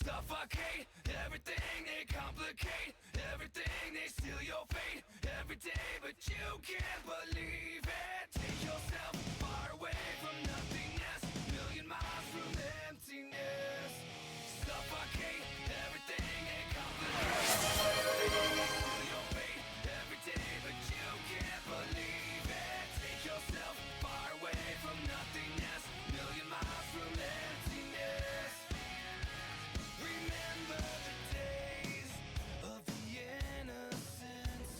Suffocate everything, they complicate everything, they steal your fate every day, but you can't believe it. Take yourself far away from nothingness, million miles from emptiness. Suffocate everything, they complicate everything, they steal your fate every day, but you can't believe it. Take yourself far away from nothingness, million miles from emptiness. Remember the days of the innocence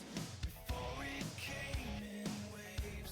before it came in waves.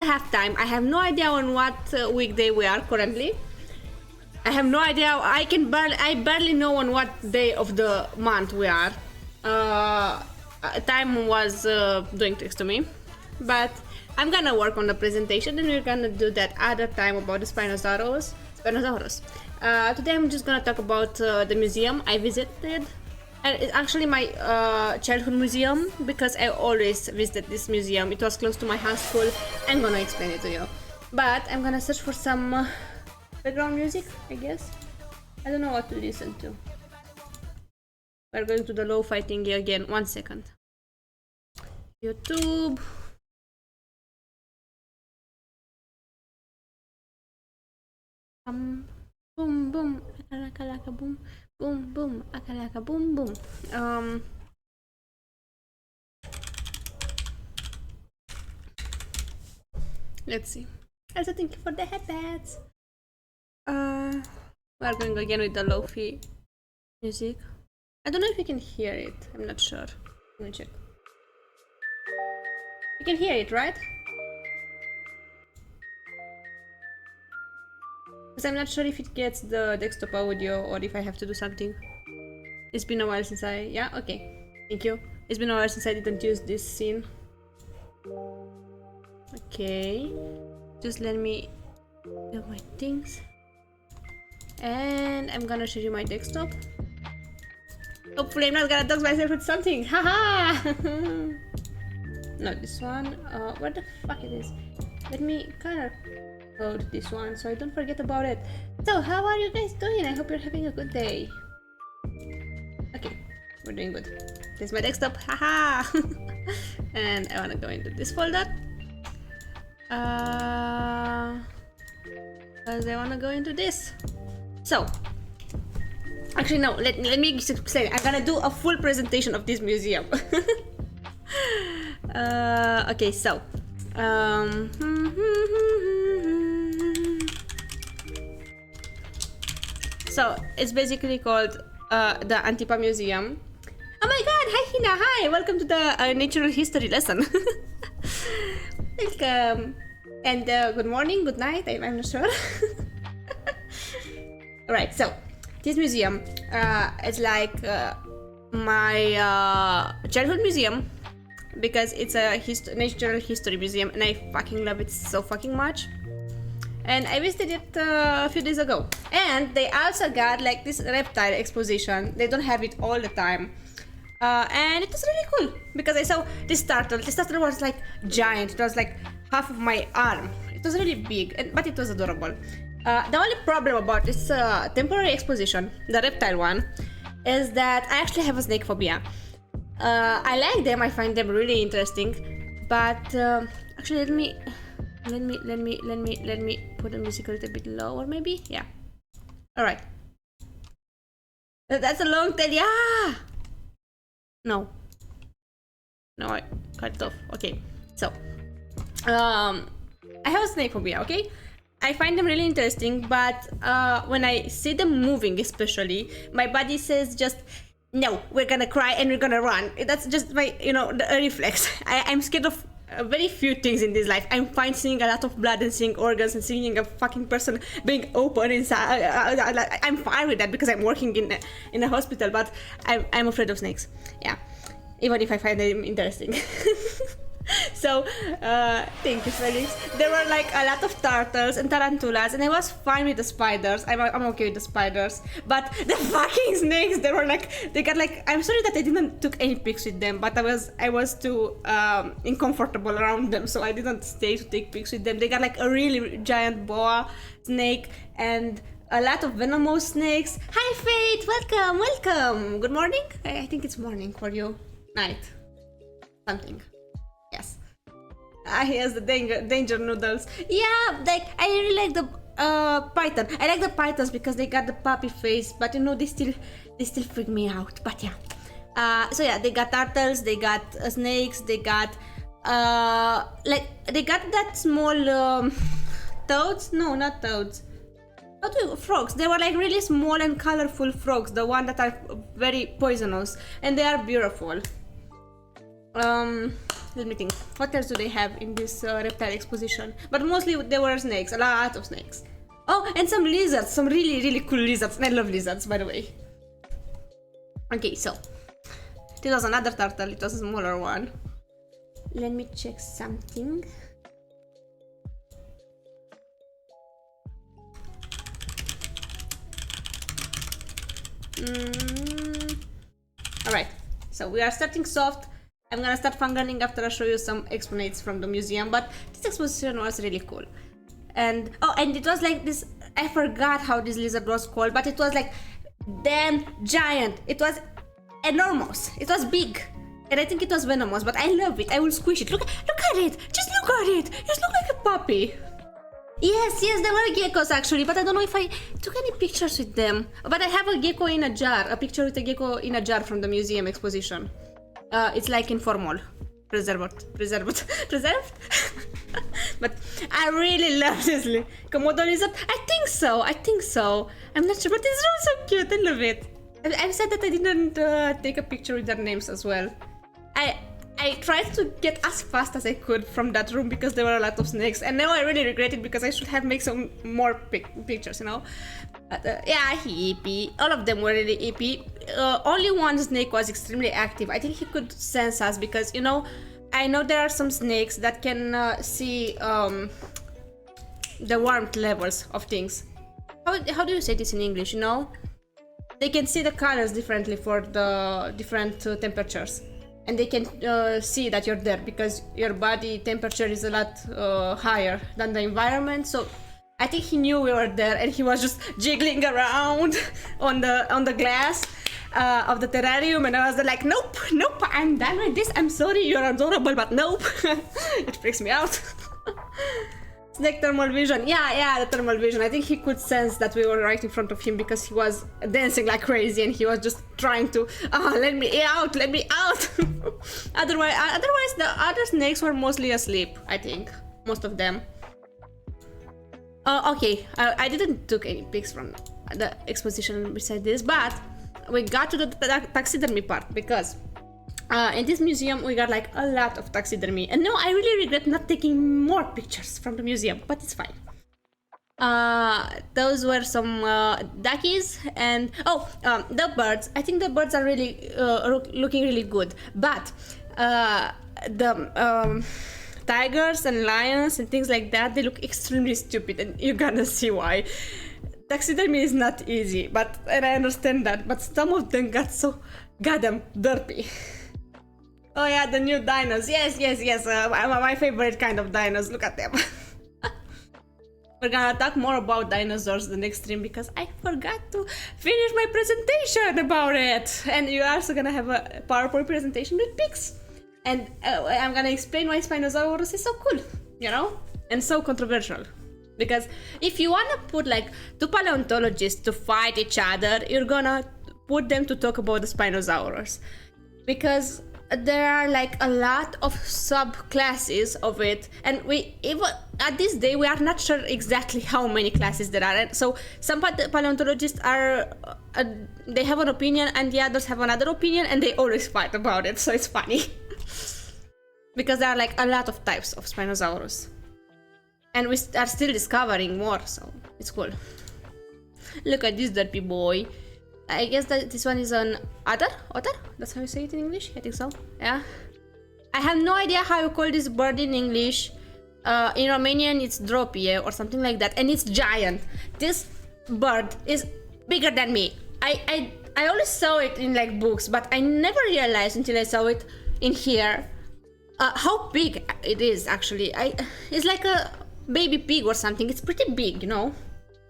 have time. I have no idea on what weekday we are currently. I have no idea. I barely know on what day of the month we are. Time was doing tricks to me, but I'm gonna work on the presentation, and we're gonna do that other time about the Spinosaurus. Today I'm just gonna talk about the museum I visited, and it's actually my childhood museum because I always visited this museum. It was close to my high school. I'm gonna explain it to you, but I'm gonna search for some background music, I guess. I don't know what to listen to. We're going to the lo-fi thingy again. 1 second. YouTube. Boom boom, akalaka boom, boom boom, akalaka boom boom. Let's see. Also, thank you for the headbands. We're going again with the lo-fi music. I don't know if you can hear it. I'm not sure. Let me check. You can hear it, right? Because I'm not sure if it gets the desktop audio or if I have to do something. It's been a while since yeah, okay. Thank you. It's been a while since I didn't use this scene. Okay. Just let me do my things. And I'm gonna show you my desktop. Hopefully I'm not gonna dox myself with something. Haha! Not this one. Where the fuck it is? Let me color code this one so I don't forget about it. So, how are you guys doing? I hope you're having a good day. Okay, we're doing good. This is my desktop. Haha! And I wanna go into this folder. Because I wanna go into this. So, actually no, let me explain. I'm gonna do a full presentation of this museum. Okay, so so it's basically called the Antipa Museum. Oh my god, hi Hina, hi, welcome to the natural history lesson. Welcome. And good morning, good night, I'm not sure. Alright, so this museum is like my childhood museum because it's a natural history museum and I fucking love it so fucking much. And I visited it a few days ago. And they also got like this reptile exposition. They don't have it all the time. And it was really cool because I saw this turtle. This turtle was like giant. It was like half of my arm. It was really big, but it was adorable. The only problem about this temporary exposition, the reptile one, is that I actually have a snake phobia. I like them, I find them really interesting, but actually let me put the music a little bit lower maybe, yeah. Alright. That's a long tail, yeah! No, I cut it off, okay. So, I have a snake phobia, okay? I find them really interesting, but when I see them moving especially, my body says just, no, we're gonna cry and we're gonna run. That's just my, the reflex. I'm scared of very few things in this life. I'm fine seeing a lot of blood and seeing organs and seeing a fucking person being open inside. I'm fine with that because I'm working in a hospital, but I'm afraid of snakes. Yeah, even if I find them interesting. So, thank you, Felix. There were like a lot of turtles and tarantulas, and I was fine with the spiders. I'm okay with the spiders, but the fucking snakes, they were like, they got like. I'm sorry that I didn't took any pics with them, but I was too uncomfortable around them, so I didn't stay to take pics with them. They got like a really giant boa snake and a lot of venomous snakes. Hi, Faith. Welcome. Good morning. I think it's morning for you. Night. Something. Yes. Yes, the danger noodles. Yeah, like I really like the python. I like the pythons because they got the puppy face, but they still freak me out. But yeah. So yeah, they got turtles, they got snakes, they got they got that small toads. No, not toads. Frogs. They were like really small and colorful frogs. The one that are very poisonous, and they are beautiful. let me think. What else do they have in this reptile exposition? But mostly there were snakes, a lot of snakes. Oh, and some lizards, some really, really cool lizards. And I love lizards, by the way. Okay, so this was another turtle. It was a smaller one. Let me check something. Alright, so we are starting soft. I'm gonna start fangirling after I show you some exponates from the museum, but this exposition was really cool. And oh, and it was like this, I forgot how this lizard was called, but it was like damn giant. It was enormous. It was big. And I think it was venomous, but I love it. I will squish it. Look at it. Just look at it. It looks like a puppy. Yes, there were geckos actually, but I don't know if I took any pictures with them. But I have a gecko in a jar, a picture with a gecko in a jar from the museum exposition. It's like informal. Preserved. But I really love this Komodo lizard. I think so. I'm not sure, but it's really so cute. I love it. I'm sad that I didn't take a picture with their names as well. I tried to get as fast as I could from that room because there were a lot of snakes, and now I really regret it because I should have made some more pictures, you know. But yeah, hippie. All of them were really hippie. Only one snake was extremely active. I think he could sense us because, you know, I know there are some snakes that can see the warmth levels of things. How do you say this in English, you know? They can see the colors differently for the different temperatures. And they can see that you're there because your body temperature is a lot higher than the environment. So I think he knew we were there, and he was just jiggling around on the glass of the terrarium, and I was like, nope, I'm done with this. I'm sorry, you're adorable, but nope. It freaks me out. Snake thermal vision. Yeah, the thermal vision. I think he could sense that we were right in front of him because he was dancing like crazy and he was just trying to, let me out. Otherwise, the other snakes were mostly asleep, I think. Most of them. Okay, I didn't took any pics from the exposition beside this, but we got to the taxidermy part because in this museum we got like a lot of taxidermy, and no, I really regret not taking more pictures from the museum, but it's fine. Those were some duckies, and the birds. I think the birds are really looking really good, but the tigers and lions and things like that, they look extremely stupid, and you're gonna see why. Taxidermy is not easy, and I understand that, but some of them got so goddamn dirty. Oh yeah, the new dinos. Yes. My favorite kind of dinos. Look at them. We're gonna talk more about dinosaurs the next stream because I forgot to finish my presentation about it. And you're also gonna have a PowerPoint presentation with pics. And I'm gonna explain why Spinosaurus is so cool, you know? And so controversial. Because if you wanna put like two paleontologists to fight each other, you're gonna put them to talk about the Spinosaurus. Because there are like a lot of subclasses of it, and we even at this day we are not sure exactly how many classes there are. And so some paleontologists are they have an opinion and the others have another opinion, and they always fight about it, so it's funny. Because there are like a lot of types of Spinosaurus, and we are still discovering more, so it's cool. Look at this derpy boy. I guess that this one is an otter? That's how you say it in English? I think so. Yeah. I have no idea how you call this bird in English. In Romanian it's dropie or something like that, and it's giant. This bird is bigger than me. I always saw it in like books, but I never realized until I saw it in here how big it is actually. It's like a baby pig or something. It's pretty big, you know.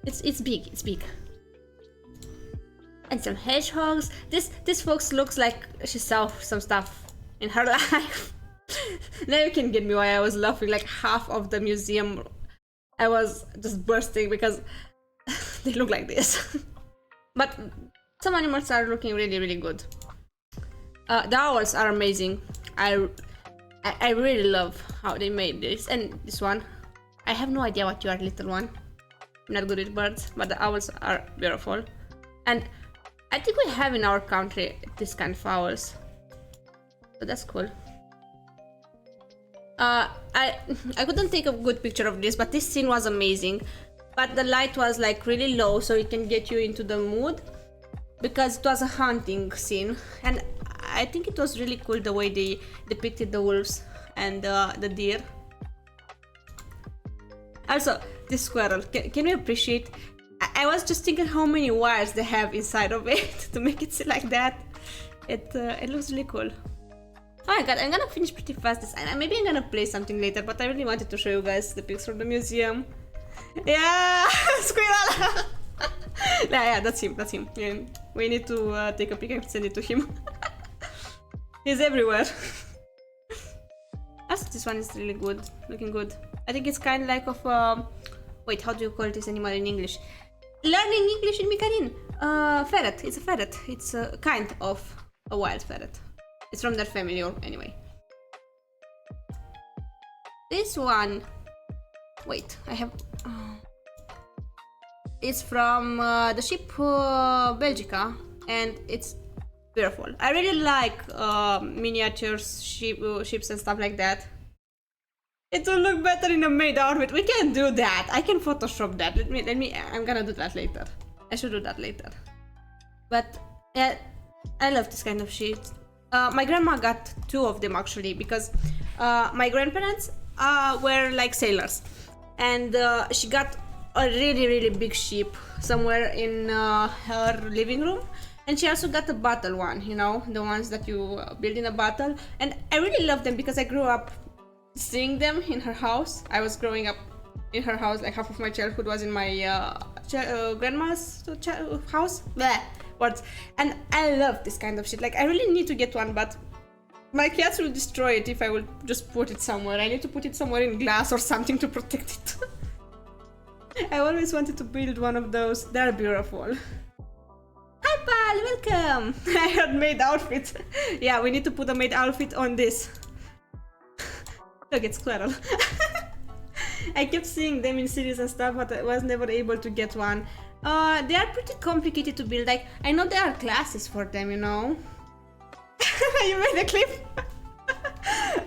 It's big. And some hedgehogs. This fox looks like she saw some stuff in her life. Now you can get me why I was laughing. Like half of the museum, I was just bursting because they look like this. But some animals are looking really, really good. The owls are amazing. I really love how they made this. And this one, I have no idea what you are, little one. I'm not good with birds, but the owls are beautiful. And I think we have in our country this kind of owls. So that's cool. I couldn't take a good picture of this, but this scene was amazing. But the light was like really low, so it can get you into the mood, because it was a hunting scene, and I think it was really cool the way they depicted the wolves and the deer. Also, this squirrel, can you appreciate? I was just thinking how many wires they have inside of it to make it sit like that. It looks really cool. Oh my god, I'm gonna finish pretty fast this, and maybe I'm gonna play something later, but I really wanted to show you guys the pics from the museum. Yeah, squirrel! Yeah, that's him, that's him. Yeah, we need to take a pic and send it to him. He's everywhere. Also, this one is really good, looking good. I think it's kind of like of wait, how do you call this animal in English? Learning English in Mikarin. Ferret, it's a ferret. It's a kind of a wild ferret. It's from their family, or anyway. This one, wait, I have. It's from the ship Belgica, and it's beautiful. I really like miniatures, ships and stuff like that. It will look better in a maid outfit. We can do that. I can Photoshop that. Let me. I'm gonna do that later. I should do that later. But yeah, I love this kind of shit. My grandma got 2 of them actually, because my grandparents were like sailors, and she got a really big ship somewhere in her living room, and she also got a battle one, you know, the ones that you build in a battle, and I really love them because I grew up seeing them in her house. I was growing up in her house, like half of my childhood was in my grandma's house. Bleh, words. And I love this kind of shit. Like, I really need to get one, but my cats will destroy it if I will just put it somewhere. I need to put it somewhere in glass or something to protect it. I always wanted to build one of those. They're beautiful. Hi pal, welcome! I heard maid outfit. Yeah, we need to put a maid outfit on this. Look, it's squirrel. I kept seeing them in series and stuff, but I was never able to get one. They are pretty complicated to build. Like, I know there are classes for them, you know. You made a clip?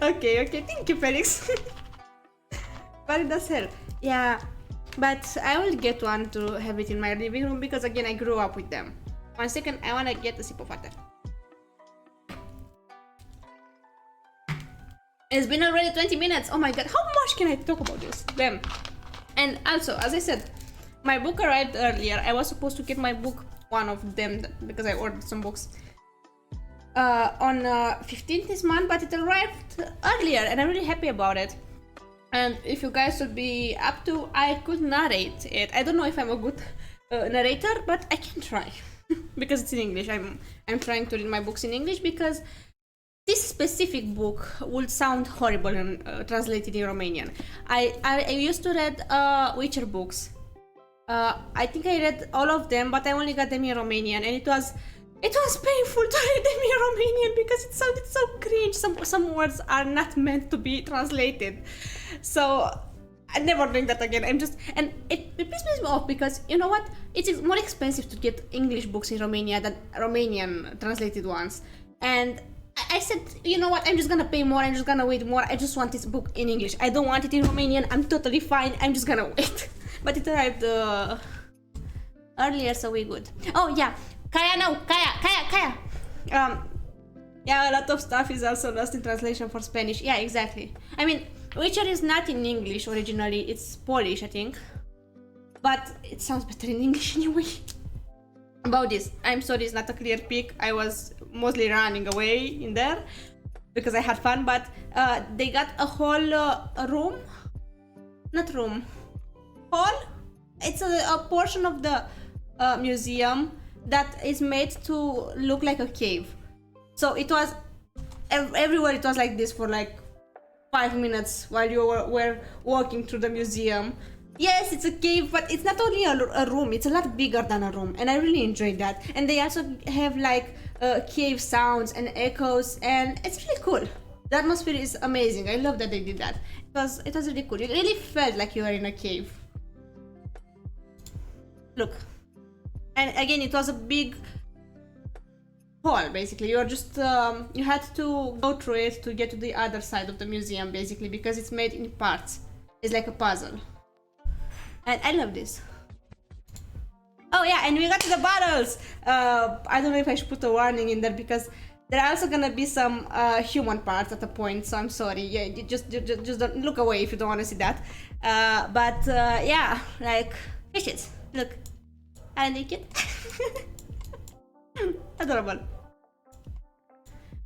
Okay, thank you, Felix. But it does help. Yeah, but I will get one to have it in my living room because, again, I grew up with them. 1 second, I wanna get a sip of water. It's been already 20 minutes. Oh my god, how much can I talk about this? Damn. And also, as I said, my book arrived earlier. I was supposed to get my book, one of them, because I ordered some books, on 15th this month, but it arrived earlier, and I'm really happy about it. And if you guys would be up to, I could narrate it. I don't know if I'm a good narrator, but I can try. Because it's in English. I'm trying to read my books in English because this specific book would sound horrible and translated in Romanian. I used to read Witcher books. I think I read all of them, but I only got them in Romanian, and it was painful to read them in Romanian because it sounded so cringe. Some words are not meant to be translated. So I'm never doing that again. And it pisses me off because, you know what? It's more expensive to get English books in Romania than Romanian translated ones. And I said, you know what? I'm just gonna pay more. I'm just gonna wait more. I just want this book in English. I don't want it in Romanian. I'm totally fine. I'm just gonna wait. But it arrived earlier, so we good. Oh yeah, Kaya now, Kaya. Yeah, a lot of stuff is also lost in translation for Spanish. Yeah, exactly. I mean, Witcher is not in English originally. It's Polish, I think. But it sounds better in English anyway. About this, I'm sorry, it's not a clear pic. I was mostly running away in there because I had fun. But they got a whole room, not room, hall. It's a portion of the museum that is made to look like a cave. So it was everywhere. It was like this for like 5 minutes while you were walking through the museum. Yes, it's a cave, but it's not only a room. It's a lot bigger than a room, and I really enjoyed that. And they also have like cave sounds and echoes, and it's really cool. The atmosphere is amazing. I love that they did that. It was really cool. It really felt like you were in a cave. Look. And again, it was a big hall basically. You're just you had to go through it to get to the other side of the museum basically, because it's made in parts. It's like a puzzle. And I love this. Oh yeah, and we got to the bottles! I don't know if I should put a warning in there because there are also gonna be some human parts at a point, so I'm sorry. Yeah, just don't look away if you don't want to see that. But yeah, like fishes. Look, are they cute? Adorable.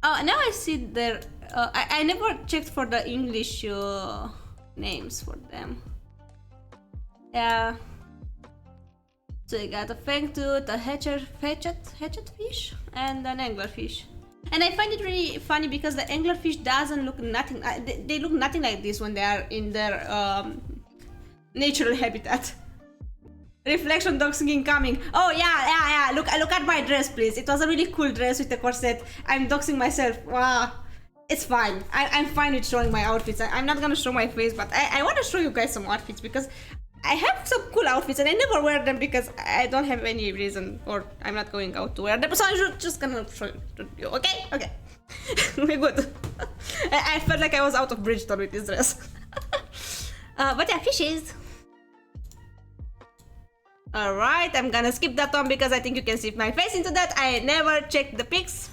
Oh, now I see there. I never checked for the English names for them. Yeah. So you got a fangtooth, a hatchet fish, and an anglerfish. And I find it really funny because the anglerfish doesn't look nothing. They look nothing like this when they are in their natural habitat. Reflection doxing incoming. Oh yeah. Look at my dress, please. It was a really cool dress with a corset. I'm doxing myself. Wow. It's fine. I'm fine with showing my outfits. I'm not gonna show my face, but I want to show you guys some outfits because I have some cool outfits and I never wear them because I don't have any reason, or I'm not going out to wear them. So I'm just gonna show you. Okay? Okay. We're good. I felt like I was out of Bridgestone with this dress. But yeah, fishes. Alright, I'm gonna skip that one because I think you can see my face into that. I never checked the pics.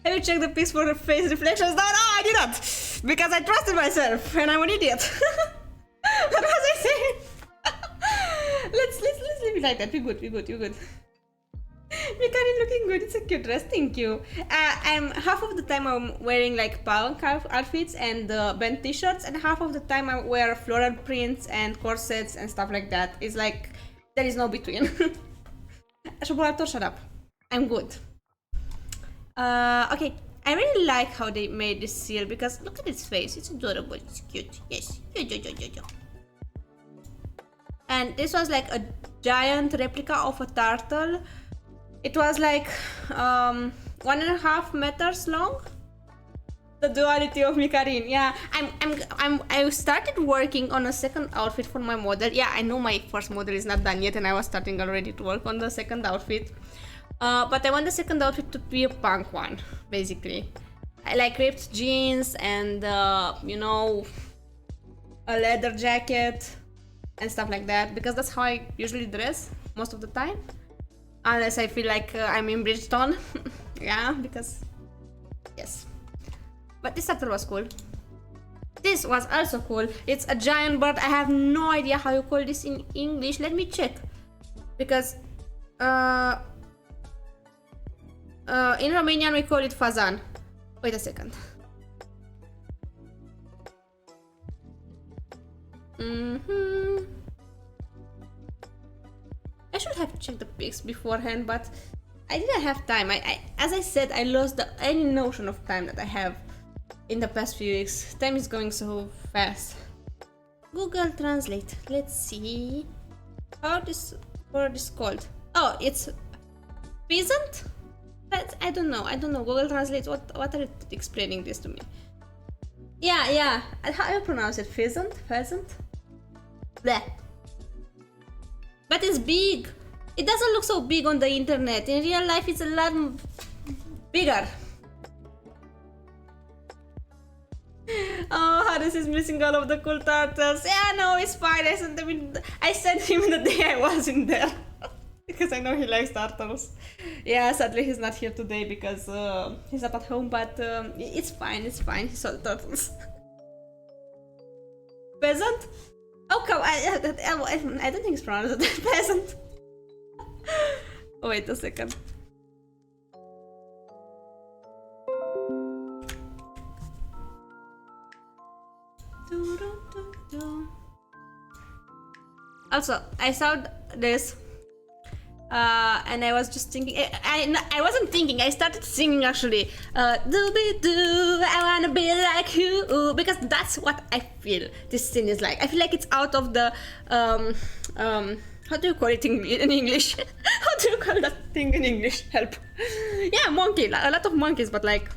Have you checked the pics for the face reflections? No, I did not! Because I trusted myself and I'm an idiot. What was I saying? Let's leave it like that. We're good. Mikarin looking good. It's a cute dress. Thank you. I'm half of the time I'm wearing like punk outfits and band t-shirts, and half of the time I wear floral prints and corsets and stuff like that. It's like there is no between. Shopolator, shut up. I'm good. Okay. I really like how they made this seal because look at its face. It's adorable. It's cute. Yes. And this was like a giant replica of a turtle. It was like 1.5 meters long. The duality of Mikarin. Yeah, I started working on a second outfit for my model. Yeah, I know my first model is not done yet, and I was starting already to work on the second outfit. But I want the second outfit to be a punk one, basically. I like ripped jeans and you know, a leather jacket and stuff like that, because that's how I usually dress most of the time, unless I feel like I'm in Bridgestone. Yeah, because yes. But this turtle was cool. This was also cool. It's a giant bird. I have no idea how you call this in English. Let me check, because in Romanian we call it fazan. Wait a second. I should have checked the pics beforehand, but I didn't have time. As I said, I lost any notion of time that I have in the past few weeks. Time is going so fast. Google Translate. Let's see how this word is called. Oh, it's peasant? But I don't know. Google Translate. What are you explaining this to me? Yeah. How do you pronounce it? Pheasant? Bleh. But it's big. It doesn't look so big on the internet. In real life, it's a lot bigger. Oh, Hades is missing all of the cool turtles. Yeah, no, it's fine. I sent him the day I was in there. Because I know he likes turtles. Yeah, sadly he's not here today because he's not at home, but it's fine. He saw the turtles. Peasant? Oh, come, I don't think it's pronounced peasant. Oh, wait a second. Also, I saw this and I was just thinking, I wasn't thinking, I started singing actually. Dooby-doo, I wanna be like you, because that's what I feel this scene is like. I feel like it's out of the, how do you call it in English? How do you call that thing in English? Help. Yeah, monkey, a lot of monkeys, but like,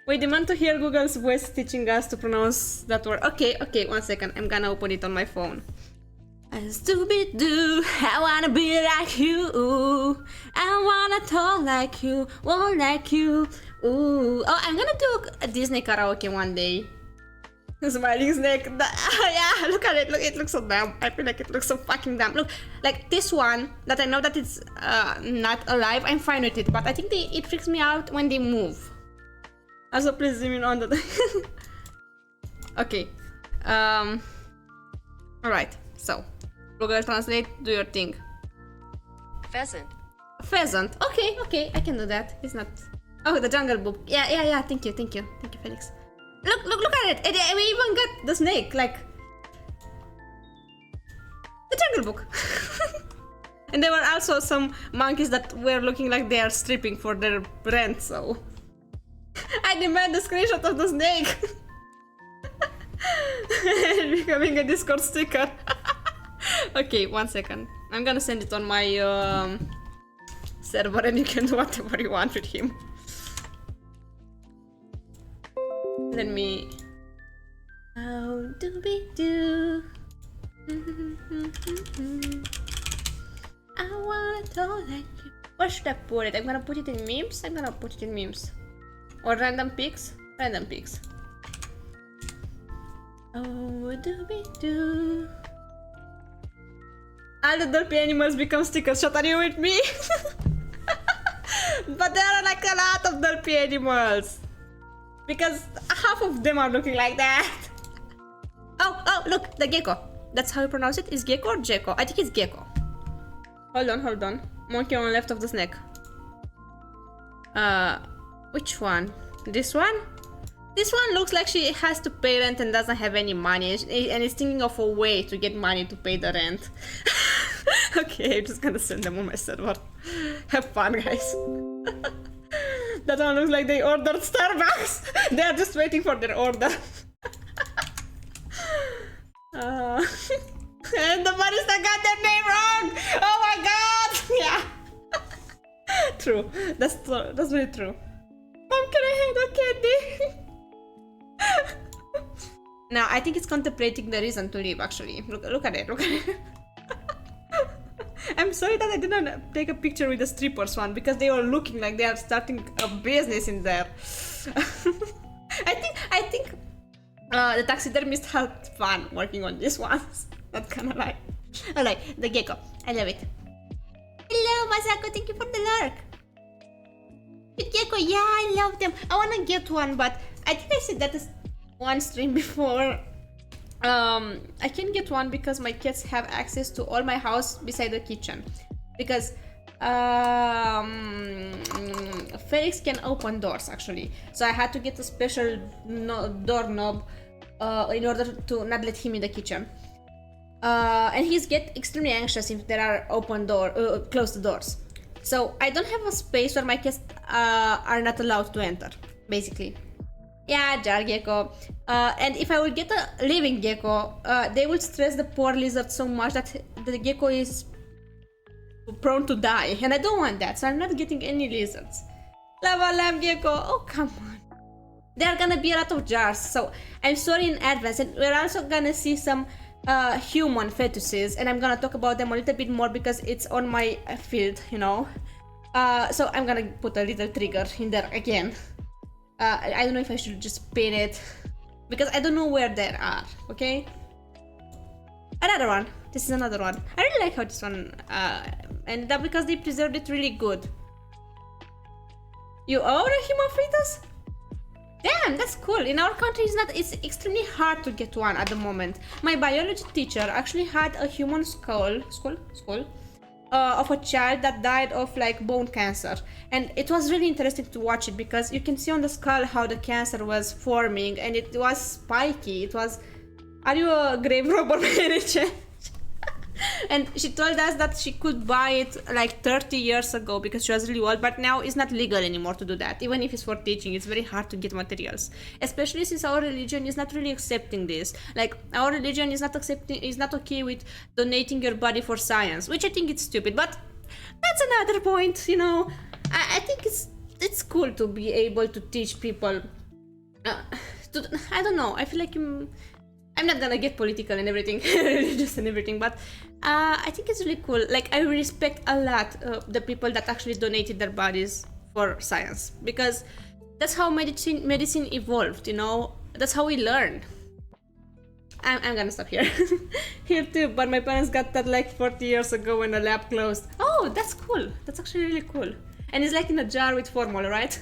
we demand to hear Google's voice teaching us to pronounce that word. Okay, 1 second, I'm gonna open it on my phone. Scooby-Doo, I wanna be like you. I wanna talk like you, walk like you. Ooh. Oh, I'm gonna do a Disney karaoke one day. Smiling snake. Yeah, look at it. Look, it looks so dumb. I feel like it looks so fucking dumb. Look, like this one that I know that it's not alive. I'm fine with it, but I think it freaks me out when they move. Also, please zoom in on the. Okay. All right. So, Google Translate. Do your thing. Pheasant. Pheasant. Okay, okay. I can do that. It's not. Oh, the Jungle Book. Yeah. Thank you, Felix. Look at it. We even got the snake, like the Jungle Book. And there were also some monkeys that were looking like they are stripping for their rent. So I demand the screenshot of the snake. Becoming a Discord sticker. Okay, 1 second. I'm gonna send it on my server, and you can do whatever you want with him. Let me. How do we do? I wanna talk like you. Where should I put it? I'm gonna put it in memes. Or random pics. Oh, do we do? All the derpy animals become stickers. Shut are you with me? But there are like a lot of derpy animals. Because half of them are looking like that. Oh, look, the gecko. That's how you pronounce it? Is gecko or gecko? I think it's gecko. Hold on. Monkey on the left of the snake. Which one? This one? This one looks like she has to pay rent and doesn't have any money. And is thinking of a way to get money to pay the rent. Okay, I'm just gonna send them on my server. Have fun, guys. That one looks like they ordered Starbucks. They are just waiting for their order. And the barista got their name wrong. Oh my god. Yeah. True. That's very true. Mom, can I have the candy? Now I think it's contemplating the reason to leave. Actually, look at it. I'm sorry that I didn't take a picture with the strippers one because they were looking like they are starting a business in there. I think the taxidermist had fun working on this one. Not gonna lie. Alright, the gecko. I love it. Hello, Masako. Thank you for the lurk. With gecko, yeah, I love them. I wanna get one, but I think I said that is one stream before. I can get one because my cats have access to all my house beside the kitchen. Because Felix can open doors actually. So I had to get a special doorknob in order to not let him in the kitchen. And he's get extremely anxious if there are closed doors. So I don't have a space where my cats are not allowed to enter, basically. Yeah, jar gecko. And if I would get a living gecko, they would stress the poor lizard so much that the gecko is prone to die. And I don't want that, so I'm not getting any lizards. Lava lamp gecko, oh come on. There are gonna be a lot of jars, so I'm sorry in advance. And we're also gonna see some human fetuses, and I'm gonna talk about them a little bit more because it's on my field, you know. So I'm gonna put a little trigger in there again. I don't know if I should just pin it because I don't know where they are. Okay, another one. This is another one. I really like how this one ended up because they preserved it really good. You own a human fetus? Damn, that's cool. In our country, it's extremely hard to get one at the moment. My biology teacher actually had a human skull of a child that died of like bone cancer, and it was really interesting to watch it because you can see on the skull how the cancer was forming, and it was spiky. It was, are you a grave robber by any chance? And she told us that she could buy it like 30 years ago because she was really old, but now it's not legal anymore to do that. Even if it's for teaching, it's very hard to get materials, especially since our religion is not really accepting this. Like, our religion is not okay with donating your body for science, which I think it's stupid, but that's another point, you know. I think it's cool to be able to teach people I don't know, I feel like I'm not gonna get political and everything, religious and everything, but I think it's really cool. Like, I respect a lot the people that actually donated their bodies for science, because that's how medicine evolved, you know? That's how we learn. I'm gonna stop here. Here too, but my parents got that like 40 years ago when the lab closed. Oh, that's cool. That's actually really cool. And it's like in a jar with formula, right?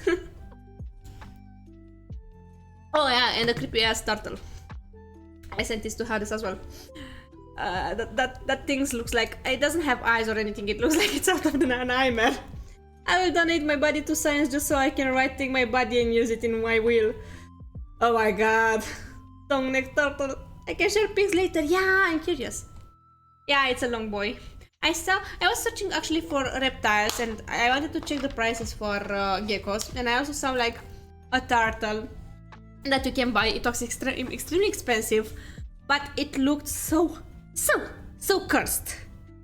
Oh yeah, and the creepy ass turtle. I sent this to Hades as well. That thing looks like it doesn't have eyes or anything. It looks like it's out of the nightmare. I will donate my body to science just so I can right-take my body and use it in my will. Oh my god. Long neck turtle. I can share pics later. Yeah, I'm curious. Yeah, it's a long boy. I was searching actually for reptiles and I wanted to check the prices for geckos, and I also saw like a turtle that you can buy. It was extremely expensive, but it looked so cursed.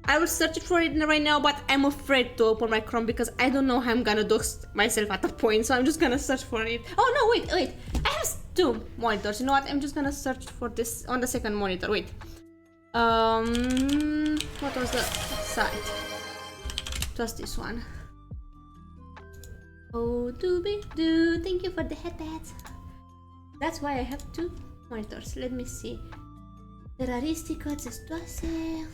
I will search for it right now, but I'm afraid to open my Chrome because I don't know how I'm gonna dox myself at that point, so I'm just gonna search for it. Oh no, wait, I have 2 monitors. You know what? I'm just gonna search for this on the second monitor. Wait. What was the site? It was this one. Oh, doobie-doo, thank you for the headpads. That's why I have 2 monitors. Let me see. Terraristico, testoase.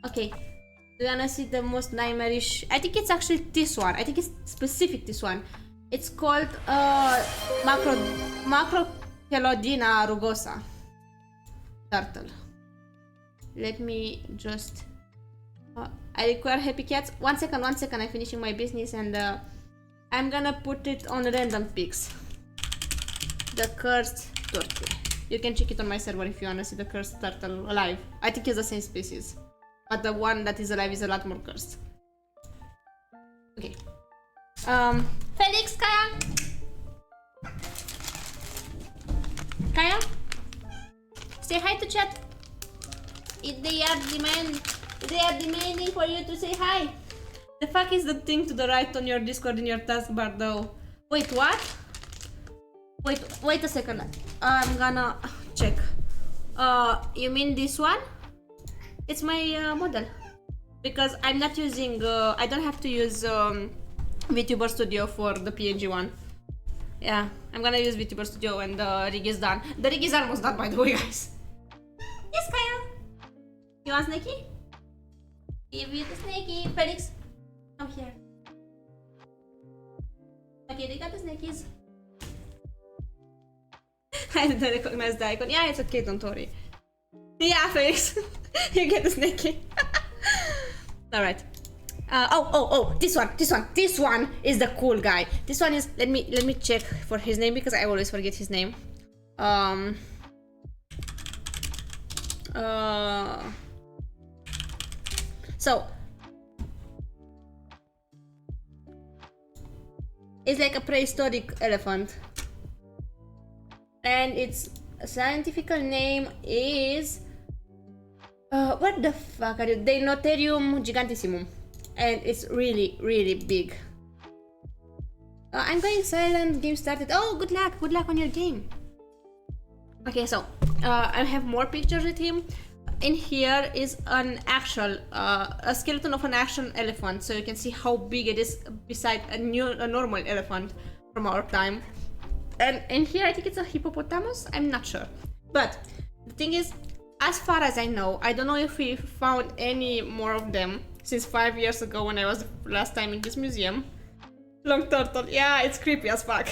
Okay. Do you wanna see the most nightmarish? I think it's actually this one. I think it's specific this one. It's called Macropelodina rugosa turtle. Let me just. I require happy cats. One second. I'm finishing my business and I'm gonna put it on random pics. The cursed turtle. You can check it on my server if you wanna see the cursed turtle alive. I think it's the same species, but the one that is alive is a lot more cursed. Okay. Felix, Kaya, say hi to chat. They are demanding for you to say hi. The fuck is the thing to the right on your Discord in your taskbar though? Wait, what? Wait a second. I'm gonna check. You mean this one? It's my model. Because I'm not using, I don't have to use VTuber Studio for the PNG one. Yeah, I'm gonna use VTuber Studio when the rig is done. The rig is almost done, by the way, guys. Yes, Kaya. You want Snakey? Give you the Snakey. Felix, come here. Okay, they got the Snakeys. I didn't recognize the icon. Yeah, it's okay, don't worry. Yeah, Felix. You get the Snakey. Alright. This one is the cool guy. This one is, let me check for his name because I always forget his name. So it's like a prehistoric elephant, and its scientific name is what the fuck are you? Dinotherium gigantissimum, and it's really big. I'm going silent. Game started. Oh, good luck on your game. Okay, so I have more pictures with him. In here is an actual a skeleton of an actual elephant, so you can see how big it is beside a normal elephant from our time. And in here, I think it's a hippopotamus. I'm not sure, but the thing is, as far as I know, I don't know if we found any more of them since 5 years ago when I was the last time in this museum. Long turtle, yeah, it's creepy as fuck.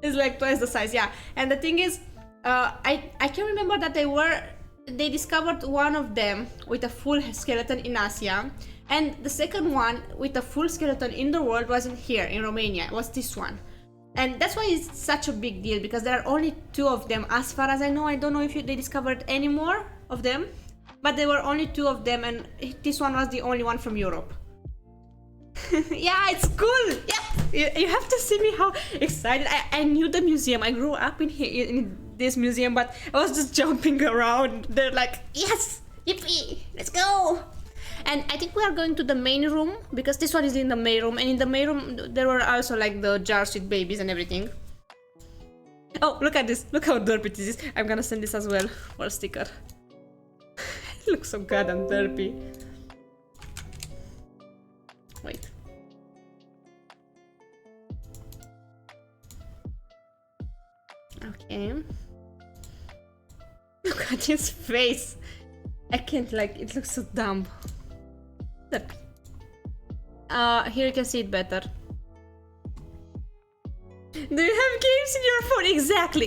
It's like twice the size, yeah. And the thing is, I can remember that they discovered one of them with a full skeleton in Asia, and the second one with a full skeleton in the world wasn't here in Romania. It was this one. And that's why it's such a big deal, because there are only 2 of them as far as I know. I don't know if they discovered any more of them, but there were only 2 of them, and this one was the only one from Europe. Yeah, it's cool. Yeah, you have to see me how excited. I knew the museum. I grew up in this museum, but I was just jumping around. They're like, yes, yippee, let's go. And I think we are going to the main room, because this one is in the main room, and in the main room there were also like the jars with babies and everything. Oh, look at this. Look how derpy this is. I'm gonna send this as well for a sticker. It looks so goddamn derpy. Wait. Okay. Look at his face. I can't, like, it looks so dumb. Derpy. Here you can see it better. Do you have games in your phone?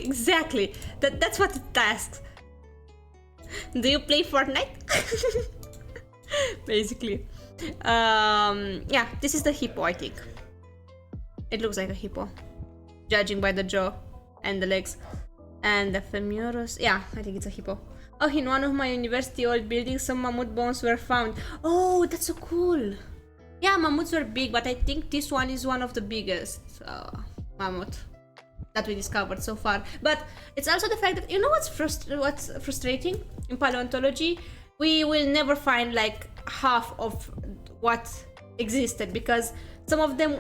Exactly. That's what it asks. Do you play Fortnite? Basically. Yeah, this is the hippo, I think. It looks like a hippo, judging by the jaw and the legs. And the femurus. Yeah, I think it's a hippo. Oh, in one of my university old buildings, some mammoth bones were found. Oh, that's so cool. Yeah, mammoths were big, but I think this one is one of the biggest mammoth that we discovered so far. But it's also the fact that, you know what's frustrating in paleontology? We will never find like half of what existed, because some of them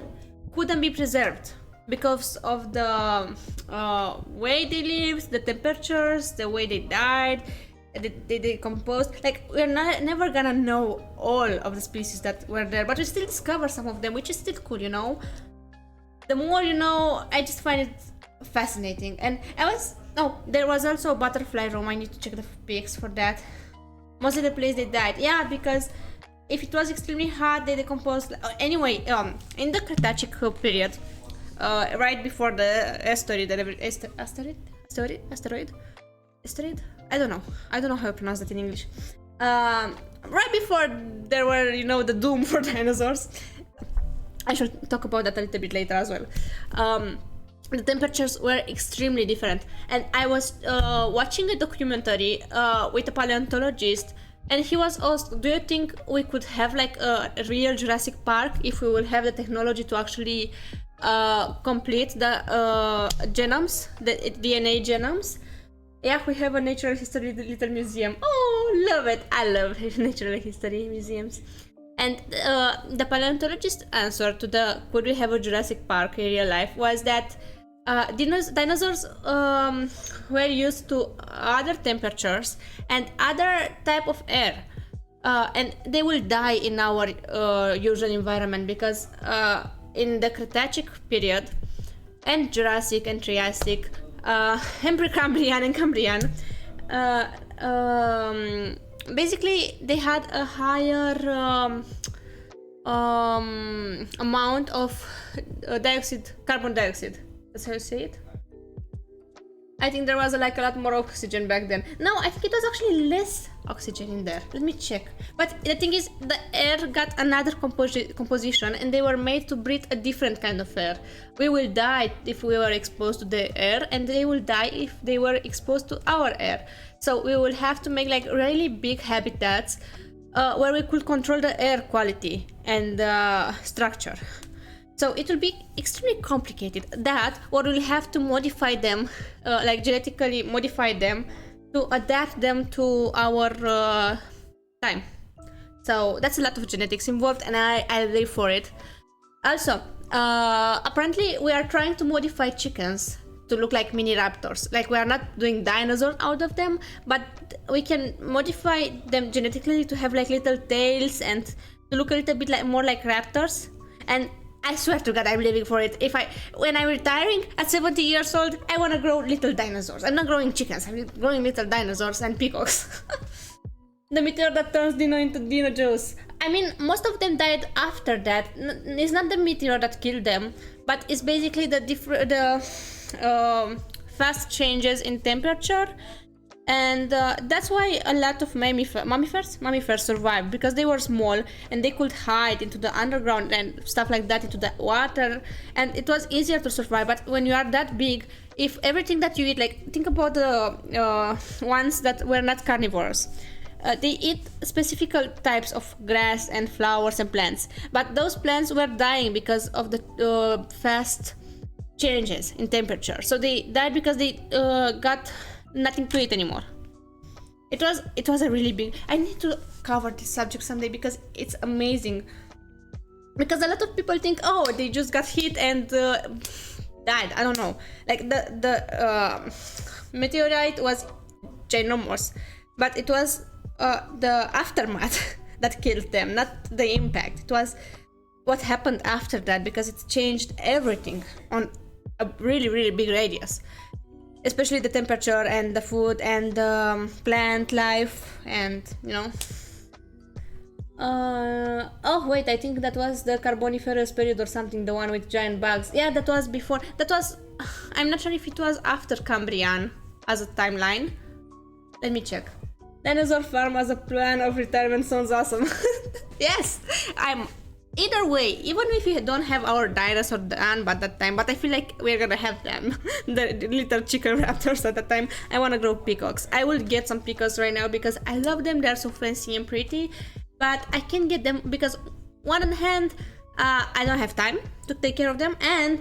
couldn't be preserved because of the way they lived, the temperatures, the way they died, they decomposed. Like, we're never gonna know all of the species that were there, but we still discover some of them, which is still cool, you know? The more you know, I just find it fascinating. And there was also a butterfly room. I need to check the pics for that. Mostly the place they died. Yeah, because if it was extremely hot, they decomposed. Anyway, in the Cretacic period, right before the asteroid? I don't know how to pronounce that in English. Right before there were, you know, the doom for dinosaurs. I should talk about that a little bit later as well. The temperatures were extremely different, and I was watching a documentary with a paleontologist, and he was asked, do you think we could have like a real Jurassic Park if we will have the technology to actually complete the genomes, the DNA genomes? Yeah, we have a natural history little museum. Oh, love it. I love natural history museums. And the paleontologist's answer to the could we have a Jurassic Park in real life was that dinosaurs were used to other temperatures and other type of air, and they will die in our usual environment, because in the Cretacic period and Jurassic and Triassic and Precambrian and Cambrian, basically they had a higher amount of carbon dioxide. That's how you say it. I think there was like a lot more oxygen back then. No, I think it was actually less oxygen in there. Let me check. But the thing is, the air got another composition, and they were made to breathe a different kind of air. We will die if we were exposed to the air, and they will die if they were exposed to our air. So we will have to make like really big habitats where we could control the air quality and structure. So it will be extremely complicated. That, or we'll have to modify them, like genetically modify them to adapt them to our time. So that's a lot of genetics involved, and I live for it. Also, apparently we are trying to modify chickens to look like mini raptors. Like, we are not doing dinosaurs out of them, but we can modify them genetically to have like little tails and to look a little bit like more like raptors. And I swear to God, I'm living for it. When I'm retiring at 70 years old, I want to grow little dinosaurs. I'm not growing chickens, I'm growing little dinosaurs and peacocks. The meteor that turns Dino into Dino Juice. I mean, most of them died after that. It's not the meteor that killed them, but it's basically the fast changes in temperature. And that's why a lot of mammifers survived, because they were small and they could hide into the underground and stuff like that, into the water, and it was easier to survive. But when you are that big, if everything that you eat, like, think about the ones that were not carnivores, they eat specific types of grass and flowers and plants, but those plants were dying because of the fast changes in temperature. So they died because they got nothing to eat anymore. It was a really big. I need to cover this subject someday because it's amazing. Because a lot of people think, oh, they just got hit and died. I don't know. Like the meteorite was ginormous, but it was the aftermath that killed them, not the impact. It was what happened after that, because it changed everything on a really big radius, especially the temperature and the food and the plant life, and you know. Oh wait, I think that was the Carboniferous period or something, the one with giant bugs. Yeah, that was before. That was. I'm not sure if it was after Cambrian as a timeline. Let me check. Dinosaur farm as a plan of retirement sounds awesome. Yes, I'm. Either way, even if we don't have our dinosaur done by that time, but I feel like we're gonna have them, the little chicken raptors at that time. I wanna grow peacocks. I will get some peacocks right now because I love them. They're so fancy and pretty, but I can't get them because one on hand, I don't have time to take care of them, and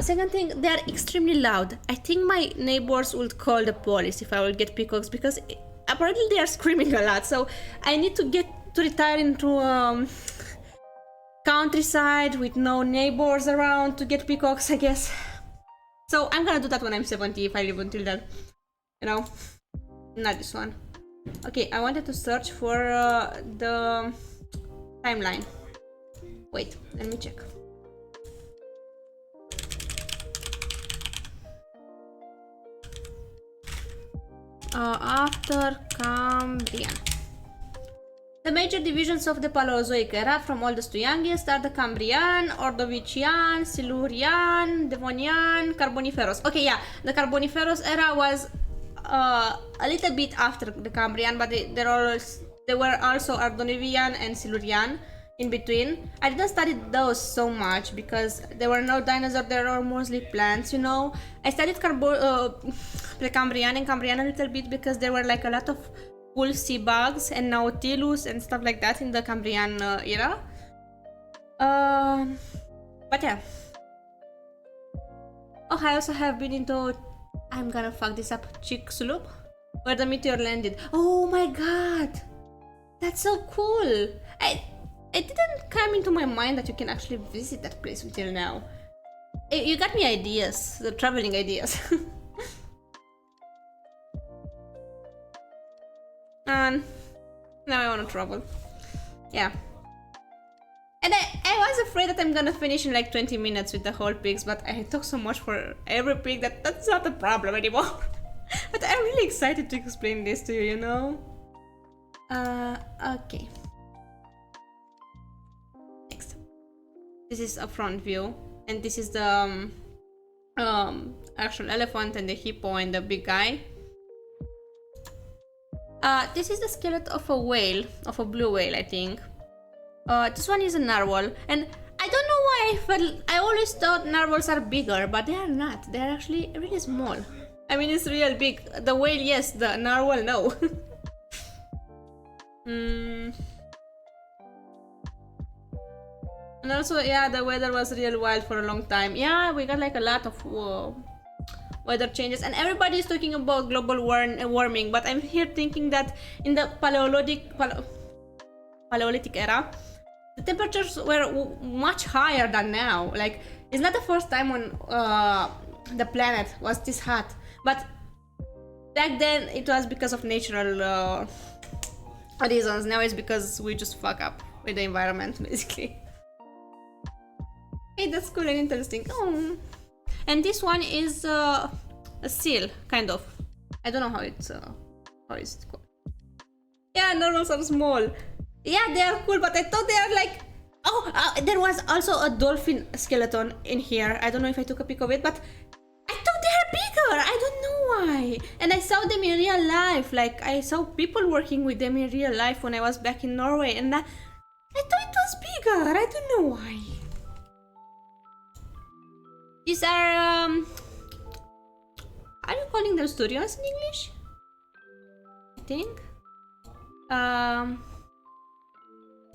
second thing, they're extremely loud. I think my neighbors would call the police if I will get peacocks because apparently they are screaming a lot. So I need to get to retire into countryside with no neighbors around to get peacocks, I guess. So I'm gonna do that when I'm 70 if I live until then. You know, not this one. Okay, I wanted to search for the timeline. Wait, let me check. After Cambrian. The major divisions of the Paleozoic era, from oldest to youngest, are the Cambrian, Ordovician, Silurian, Devonian, Carboniferous. Okay, yeah, the Carboniferous era was a little bit after the Cambrian, but they were also Ordovician and Silurian in between. I didn't study those so much because there were no dinosaurs, there were mostly plants, you know. I studied Precambrian and Cambrian a little bit because there were like a lot of cool sea bugs and nautilus and stuff like that in the Cambrian era. But yeah. Oh, I also have been into, I'm gonna fuck this up, Chicxulub, where the meteor landed. Oh my god, that's so cool. It didn't come into my mind that you can actually visit that place until now. You got me ideas, the traveling ideas. And now I want to travel. Yeah. And I was afraid that I'm gonna finish in like 20 minutes with the whole pigs, but I talk so much for every pig that that's not a problem anymore. But I'm really excited to explain this to you, you know? Okay. Next. This is a front view, and this is the actual elephant and the hippo and the big guy. This is the skeleton of a whale, of a blue whale, I think. This one is a narwhal, and I don't know why I always thought narwhals are bigger, but they are not. They are actually really small. I mean, it's real big. The whale, yes. The narwhal, no. And also, yeah, the weather was real wild for a long time. Yeah, we got like a lot of weather changes, and everybody is talking about global warming, but I'm here thinking that in the Paleolithic era, the temperatures were much higher than now. Like, it's not the first time when the planet was this hot, but back then it was because of natural reasons. Now it's because we just fuck up with the environment, basically. Hey, that's cool and interesting. Oh. And this one is a seal, kind of. I don't know how it's called. Yeah, normals are small. Yeah, they are cool, but I thought they are like... Oh, there was also a dolphin skeleton in here. I don't know if I took a pic of it, but I thought they are bigger. I don't know why. And I saw them in real life. Like, I saw people working with them in real life when I was back in Norway, and I thought it was bigger. I don't know why. These are, you calling them studios in English? I think.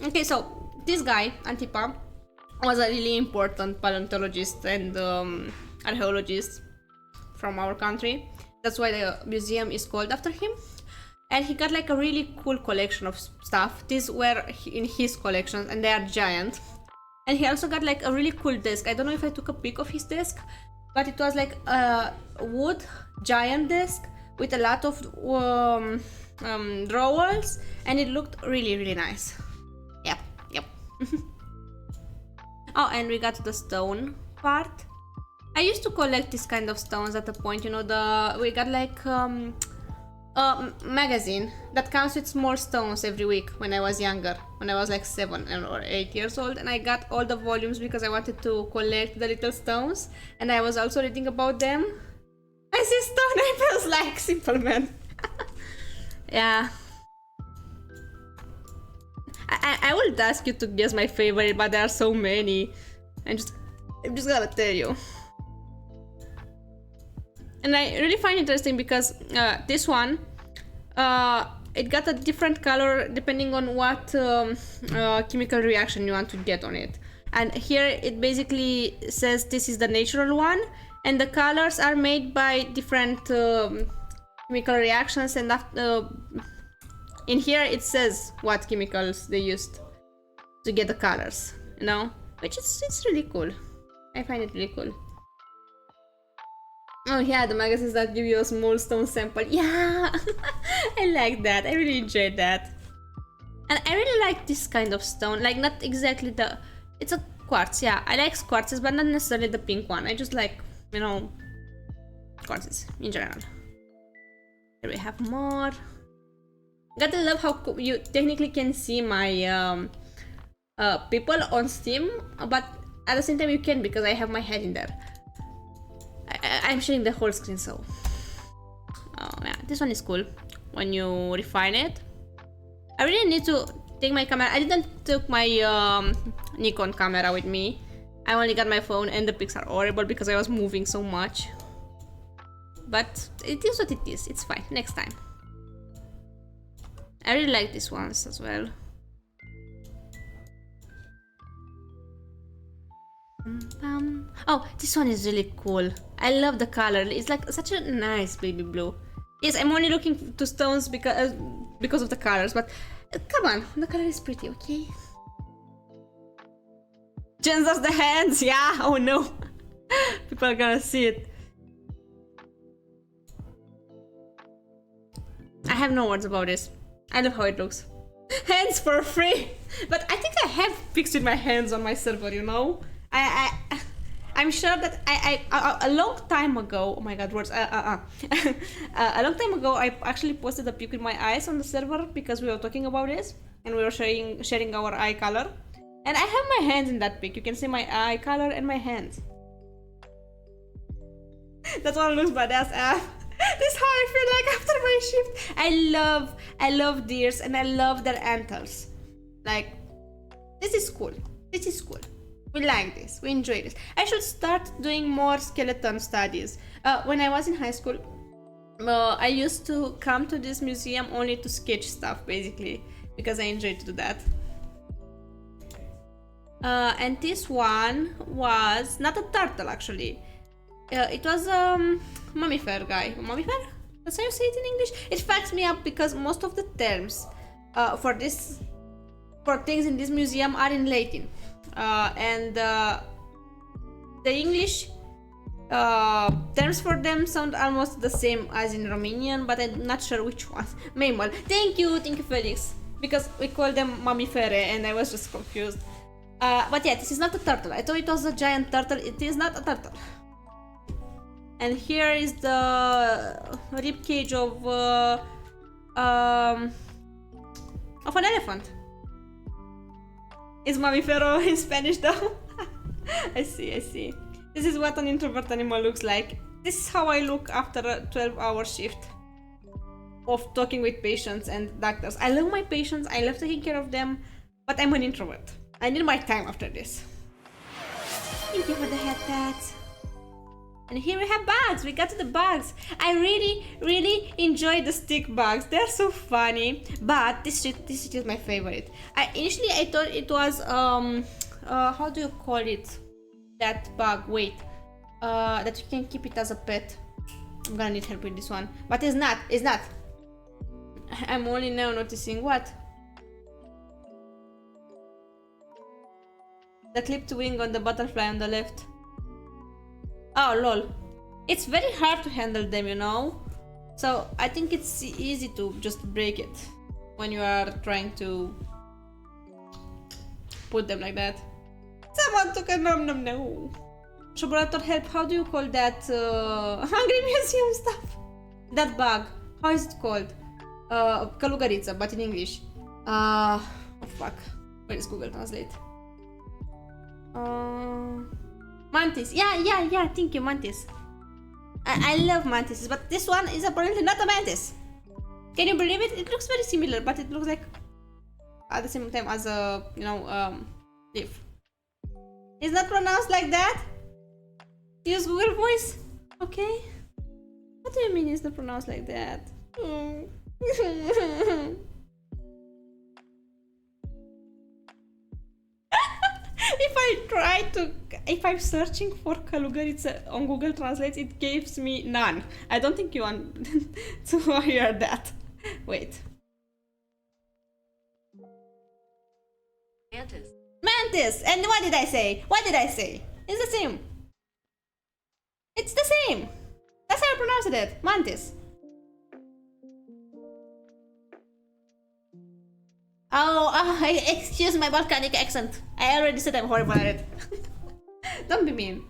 Okay, so this guy, Antipa, was a really important paleontologist and archaeologist from our country. That's why the museum is called after him. And he got like a really cool collection of stuff. These were in his collections, and they are giant. And he also got like a really cool desk. I don't know if I took a pic of his desk, but it was like a wood giant desk with a lot of drawers, and it looked really nice. Yep. Oh, and we got to the stone part. I used to collect this kind of stones at a point, you know, we got like a magazine that comes with small stones every week when I was younger, when I was like 7 or 8 years old, and I got all the volumes because I wanted to collect the little stones, and I was also reading about them. I see stone, I was like, simple man. Yeah. I would ask you to guess my favorite, but there are so many. I'm just gonna tell you. And I really find it interesting because this one, it got a different color depending on what chemical reaction you want to get on it. And here it basically says this is the natural one, and the colors are made by different chemical reactions, and in here it says what chemicals they used to get the colors, you know, which is it's really cool. I find it really cool. Oh yeah, the magazines that give you a small stone sample. Yeah, I like that. I really enjoyed that. And I really like this kind of stone. Like, not exactly it's a quartz, yeah. I like quartzes, but not necessarily the pink one. I just like, you know, quartzes in general. Here we have more. Gotta love how you technically can see my people on Steam, but at the same time you can because I have my head in there. I'm sharing the whole screen, so... Oh yeah, this one is cool when you refine it. I really need to take my camera. I didn't take my Nikon camera with me. I only got my phone, and the pics are horrible because I was moving so much. But it is what it is. It's fine. Next time. I really like these ones as well. Oh, this one is really cool. I love the color. It's like such a nice baby blue. Yes, I'm only looking to stones because of the colors, but come on, the color is pretty, okay? Chance of the hands, yeah. Oh no, people are gonna see it. I have no words about this. I love how it looks. Hands for free, but I think I have pics with my hands on my server, you know. I'm sure that a long time ago, oh my god, words, a long time ago, I actually posted a pic with my eyes on the server because we were talking about this and we were sharing our eye color, and I have my hands in that pic. You can see my eye color and my hands. That's what looks badass. This is how I feel like after my shift. I love deers and I love their antlers. Like, this is cool. This is cool. We like this. We enjoy this. I should start doing more skeleton studies. When I was in high school, I used to come to this museum only to sketch stuff, basically, because I enjoyed to do that. And this one was not a turtle, actually. It was a mummifer guy. Mummifer? That's how you say it in English? It fucks me up because most of the terms for things in this museum are in Latin. And the English terms for them sound almost the same as in Romanian, but I'm not sure which ones. Mammal. Thank you, Felix. Because we call them mammifere, and I was just confused. But yeah, this is not a turtle. I thought it was a giant turtle. It is not a turtle. And here is the rib cage of an elephant. Is mammifero in Spanish though? I see. This is what an introvert animal looks like. This is how I look after a 12-hour shift of talking with patients and doctors. I love my patients, I love taking care of them, but I'm an introvert. I need my time after this. Thank you for the head pats. And here we have bugs. We got to the bugs. I really enjoy the stick bugs. They're so funny. But this is my favorite. Initially I thought it was how do you call it? That bug. Wait. That you can keep it as a pet. I'm gonna need help with this one. But it's not. It's not. I'm only now noticing what? The clipped wing on the butterfly on the left. Oh, lol. It's very hard to handle them, you know? So I think it's easy to just break it when you are trying to put them like that. Someone took a nom nom no. Shobolator, help, how do you call that Hungry Museum stuff? That bug. How is it called? Kalugarica, but in English. Oh fuck. Where is Google Translate? Mantis. Yeah, thank you, mantis. I love mantises, but this one is apparently not a mantis. Can you believe it? It looks very similar, but it looks like at the same time as a, you know, leaf. It's not pronounced like that? Use Google Voice? Okay. What do you mean it's not pronounced like that? If I'm searching for Kalugarica on Google Translate, it gives me none. I don't think you want to hear that. Wait. Mantis. Mantis! And what did I say? What did I say? It's the same. It's the same. That's how I pronounced it. Mantis. Excuse my volcanic accent. I already said I'm horrible at it. Don't be mean.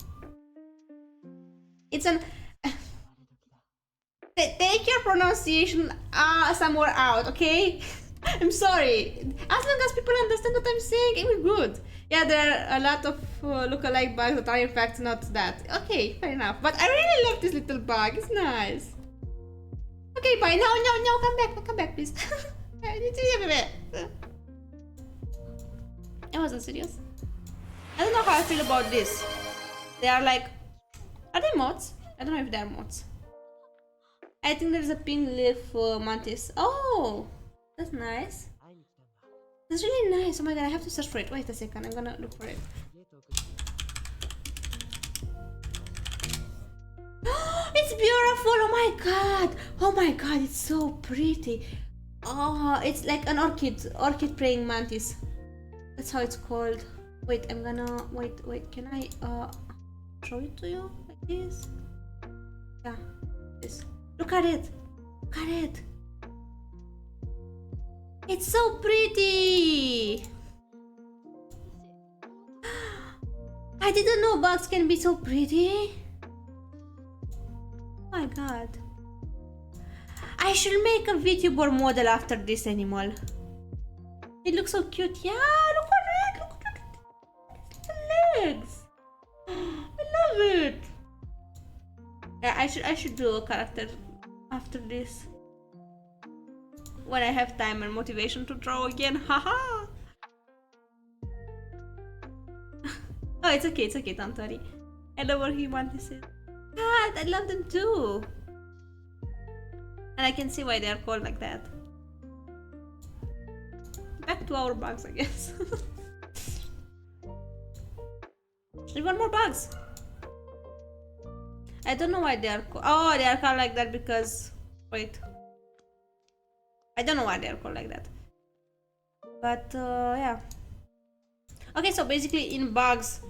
It's an... Take your pronunciation somewhere out, okay? I'm sorry. As long as people understand what I'm saying, we're good. Yeah, there are a lot of look-alike bugs that are in fact not that. Okay, fair enough. But I really love this little bug. It's nice. Okay, bye. No, come back, please. I wasn't serious. I don't know how I feel about this. They are like... Are they moths? I don't know if they are moths. I think there's a pink leaf mantis. Oh! That's nice. That's really nice. Oh my god, I have to search for it. Wait a second, I'm gonna look for it. It's beautiful! Oh my god! Oh my god, it's so pretty. Oh, it's like an orchid praying mantis. That's how it's called. Wait, I'm gonna wait, can I show it to you like this? Yeah, this. Look at it! Look at it! It's so pretty! I didn't know bugs can be so pretty. Oh my god. I should make a VTuber model after this animal. It looks so cute. Yeah, look at it! Look at the legs! I love it! Yeah, I should do a character after this. When I have time and motivation to draw again, haha! Oh, it's okay, don't worry. I love what he wants to say. God, I love them too! And I can see why they are called like that. Back to our bugs, I guess. There's one more bugs! I don't know why they are called. Oh, they are called like that because... Wait. I don't know why they are called like that. But, yeah. Okay, so basically in bugs...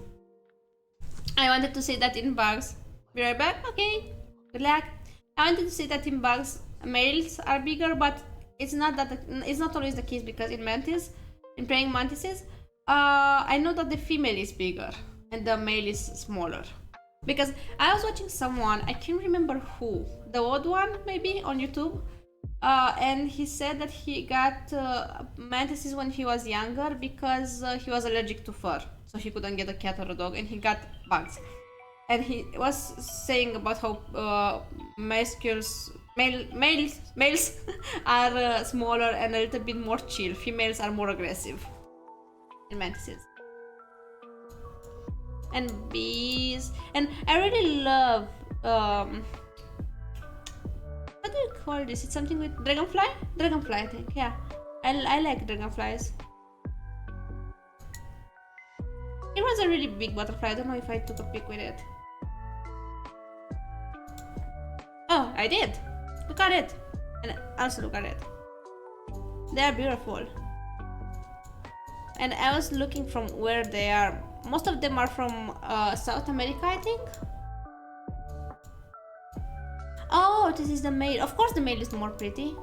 I wanted to say that in bugs... Be right back? Okay. Relax. I wanted to say that in bugs, males are bigger, but it's not that... It's not always the case because in mantis... In praying mantises... I know that the female is bigger and the male is smaller. Because I was watching someone, I can't remember who, the odd one maybe on YouTube, and he said that he got mantises when he was younger because he was allergic to fur, so he couldn't get a cat or a dog, and he got bugs. And he was saying about how males are smaller and a little bit more chill. Females are more aggressive in mantises. And bees, and I really love what do you call this? It's something with dragonfly, I think. Yeah, I like dragonflies. It was a really big butterfly. I don't know if I took a pic with it. Oh, I did. Look at it, and also look at it. They are beautiful. And I was looking from where they are. Most of them are from South America, I think. Oh, this is the male. Of course the male is more pretty.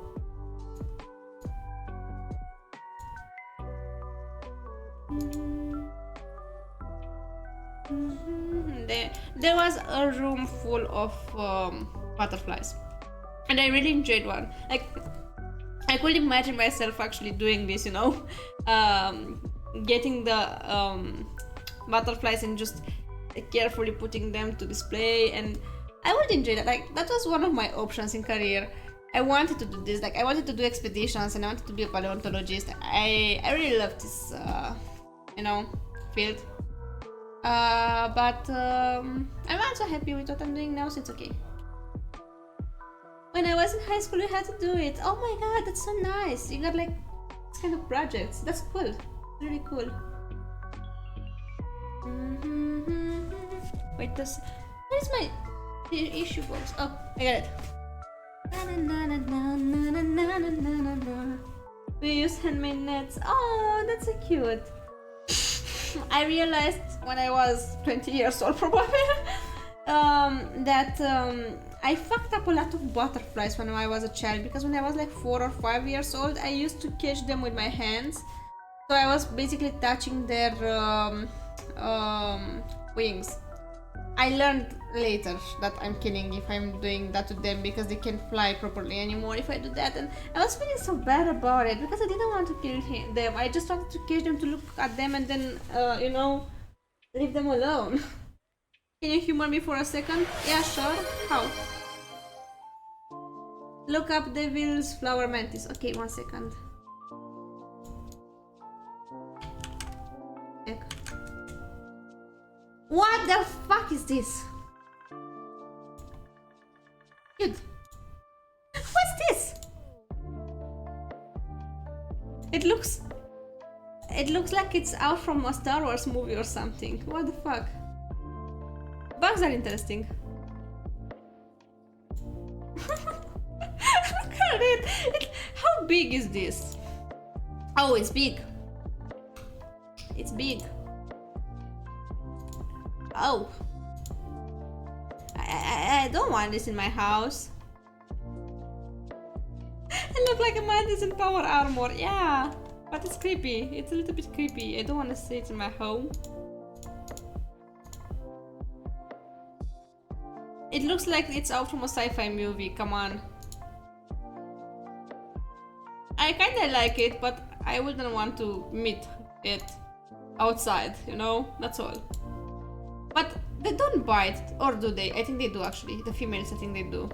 There was a room full of butterflies, and I really enjoyed one. Like, I could imagine myself actually doing this, you know, getting the butterflies and just carefully putting them to display, and I would enjoy that. Like, that was one of my options in career. I wanted to do this. Like, I wanted to do expeditions and I wanted to be a paleontologist. I really love this, you know, field. But I'm also happy with what I'm doing now, so it's okay. When I was in high school, you had to do it. Oh my god, that's so nice. You got like this kind of projects. That's cool. Really cool. Wait, where's my issue box? Oh, I got it. We use handmade nets. Oh, that's so cute. I realized when I was 20 years old, probably, that I fucked up a lot of butterflies when I was a child, because when I was like 4 or 5 years old, I used to catch them with my hands. So I was basically touching their wings. I learned later that I'm kidding if I'm doing that to them, because they can't fly properly anymore if I do that, and I was feeling so bad about it because I didn't want to kill them. I just wanted to catch them, to look at them, and then you know, leave them alone. Can you humor me for a second? Yeah, sure. How? Look up Devil's Flower Mantis. Okay, 1 second. Check. What the fuck is this? Dude. What's this? It looks like it's out from a Star Wars movie or something. What the fuck? Bugs are interesting. Look at it. How big is this? Oh, it's big. It's big. Oh. I don't want this in my house. I look like a mantis in power armor. Yeah, but it's creepy. It's a little bit creepy. I don't want to see it in my home. It looks like it's out from a sci-fi movie. Come on. I kinda like it, but I wouldn't want to meet it outside, you know? That's all. But they don't bite, or do they? I think they do actually. The females, I think they do.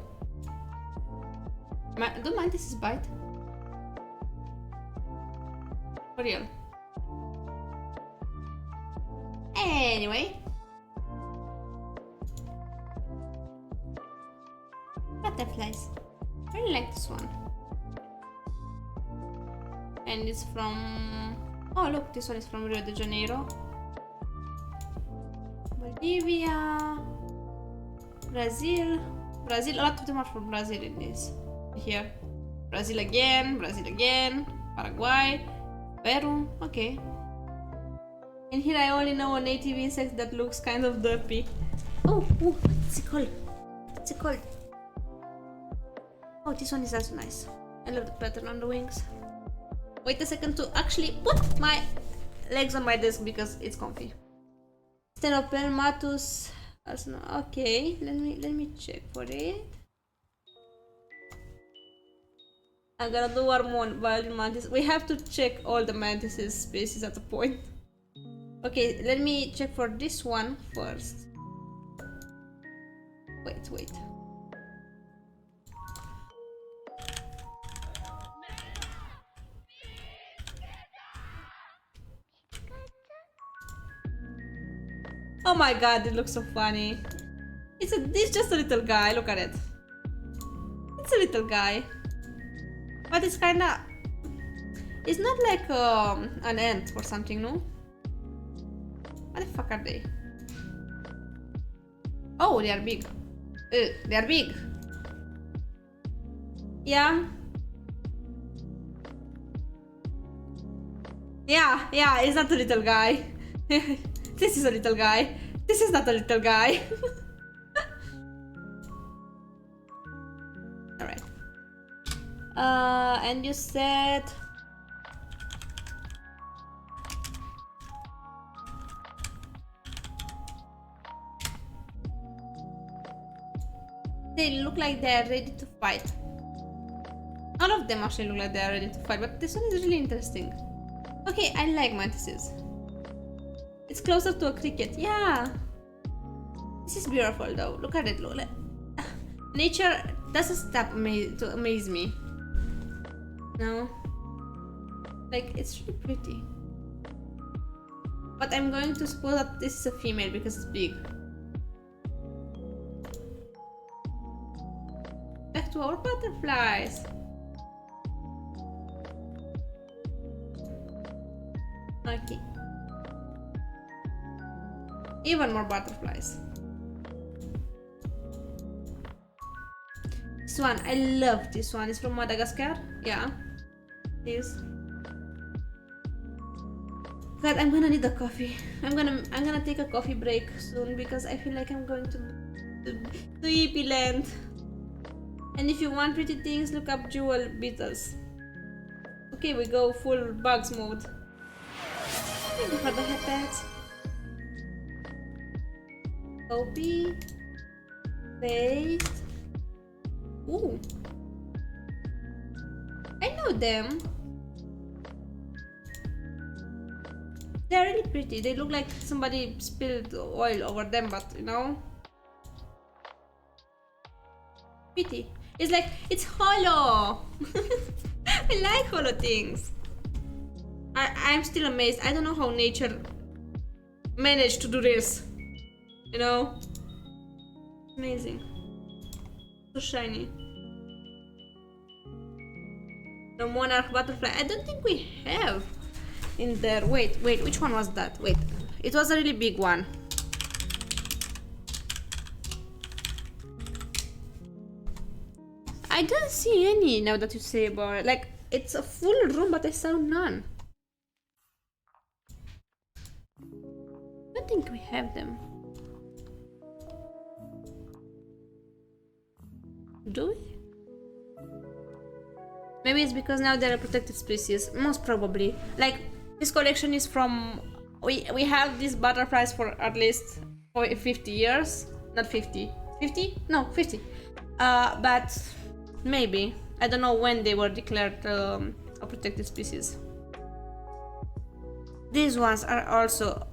Do mantises bite? For real. Anyway. Butterflies. I really like this one. And it's from... Oh look, this one is from Rio de Janeiro. Bolivia, Brazil, a lot of them are from Brazil in this. Here, Brazil again, Paraguay, Peru, okay. And here I only know a native insect that looks kind of derpy. Oh, what's it called? What's it called? Oh, this one is also nice. I love the pattern on the wings. Wait a second to actually put my legs on my desk because it's comfy. Stenopelmatus. Okay, let me check for it. I'm gonna do hormone violin mantis. We have to check all the mantises species at a point. Okay, let me check for this one first. Wait. Oh my god, it looks so funny. It's just a little guy, look at it. It's a little guy. But it's kinda... It's not like an ant or something, no? What the fuck are they? Oh, they are big. They are big. Yeah. Yeah, it's not a little guy. This is a little guy. This is not a little guy. And you said they look like they are ready to fight. All of them actually look like they are ready to fight, but this one is really interesting. Okay, I like mantises. It's closer to a cricket. Yeah. This is beautiful though. Look at it, Lola. Nature doesn't stop to amaze me. No. Like, it's really pretty. But I'm going to suppose that this is a female because it's big. Back to our butterflies. Okay. Even more butterflies. This one, I love this one. It's from Madagascar. Yeah. This. God, I'm gonna need a coffee. I'm gonna take a coffee break soon because I feel like I'm going to hippie land. And if you want pretty things, look up jewel beetles. Okay, we go full bugs mode. Thank you for the headpats. Copy. Paste. Ooh. I know them. They're really pretty. They look like somebody spilled oil over them, but you know. Pretty. It's like, it's hollow. I like hollow things. I'm still amazed. I don't know how nature managed to do this. You know? Amazing. So shiny. The monarch butterfly. I don't think we have in there. Wait, which one was that? Wait, it was a really big one. I don't see any now that you say about it. Like, it's a full room, but I saw none. I don't think we have them. Do we? Maybe it's because now they're a protected species. Most probably. Like, this collection is from... We have these butterflies for at least 50 years. Not 50. 50? No, 50. But maybe. I don't know when they were declared a protected species. These ones are also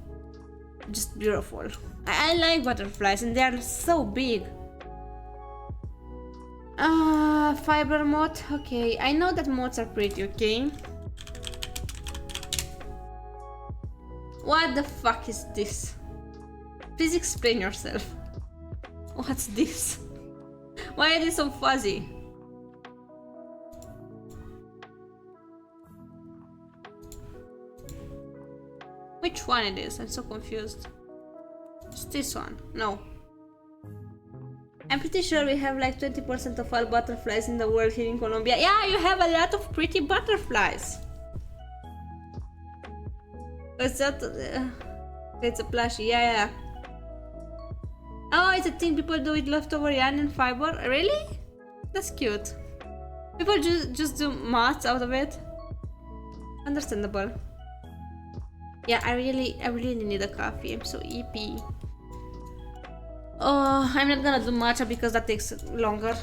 just beautiful. I like butterflies and they are so big. Fiber moth. Okay, I know that moths are pretty, okay? What the fuck is this? Please explain yourself. What's this? Why are they so fuzzy? Which one it is? I'm so confused. It's this one. No. I'm pretty sure we have like 20% of all butterflies in the world here in Colombia. Yeah, you have a lot of pretty butterflies. Is that... it's a plushie, yeah. Oh, it's a thing people do with leftover yarn and fiber. Really? That's cute. People just do mats out of it. Understandable. Yeah, I really need a coffee. I'm so eepy. Oh, I'm not gonna do matcha because that takes longer.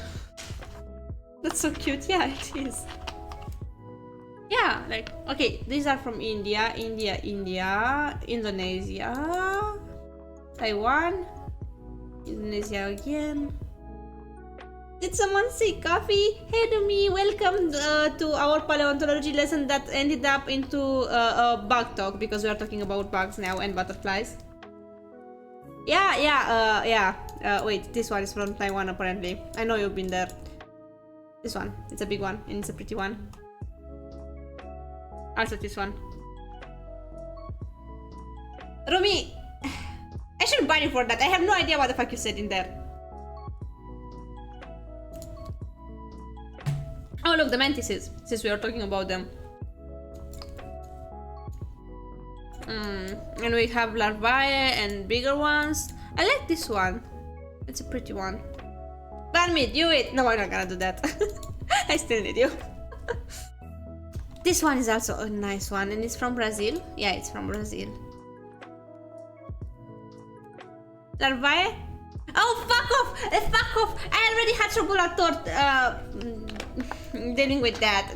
That's so cute. Yeah, it is. Yeah, like, okay, these are from India, Indonesia, Taiwan, Indonesia again. Did someone say coffee? Hey Dumi, welcome to our paleontology lesson that ended up into bug talk because we are talking about bugs now and butterflies. Yeah. Wait, this one is from Taiwan apparently. I know you've been there. This one, it's a big one and it's a pretty one. Also this one. Rumi, I should ban you for that. I have no idea what the fuck you said in there. Oh look, the mantises, since we are talking about them. And we have larvae and bigger ones. I like this one. It's a pretty one. Ban me, do it! No, I'm not gonna do that. I still need you. This one is also a nice one, and it's from Brazil. Yeah, it's from Brazil. Larvae? Oh, fuck off! Fuck off! I already had trouble at dealing with that.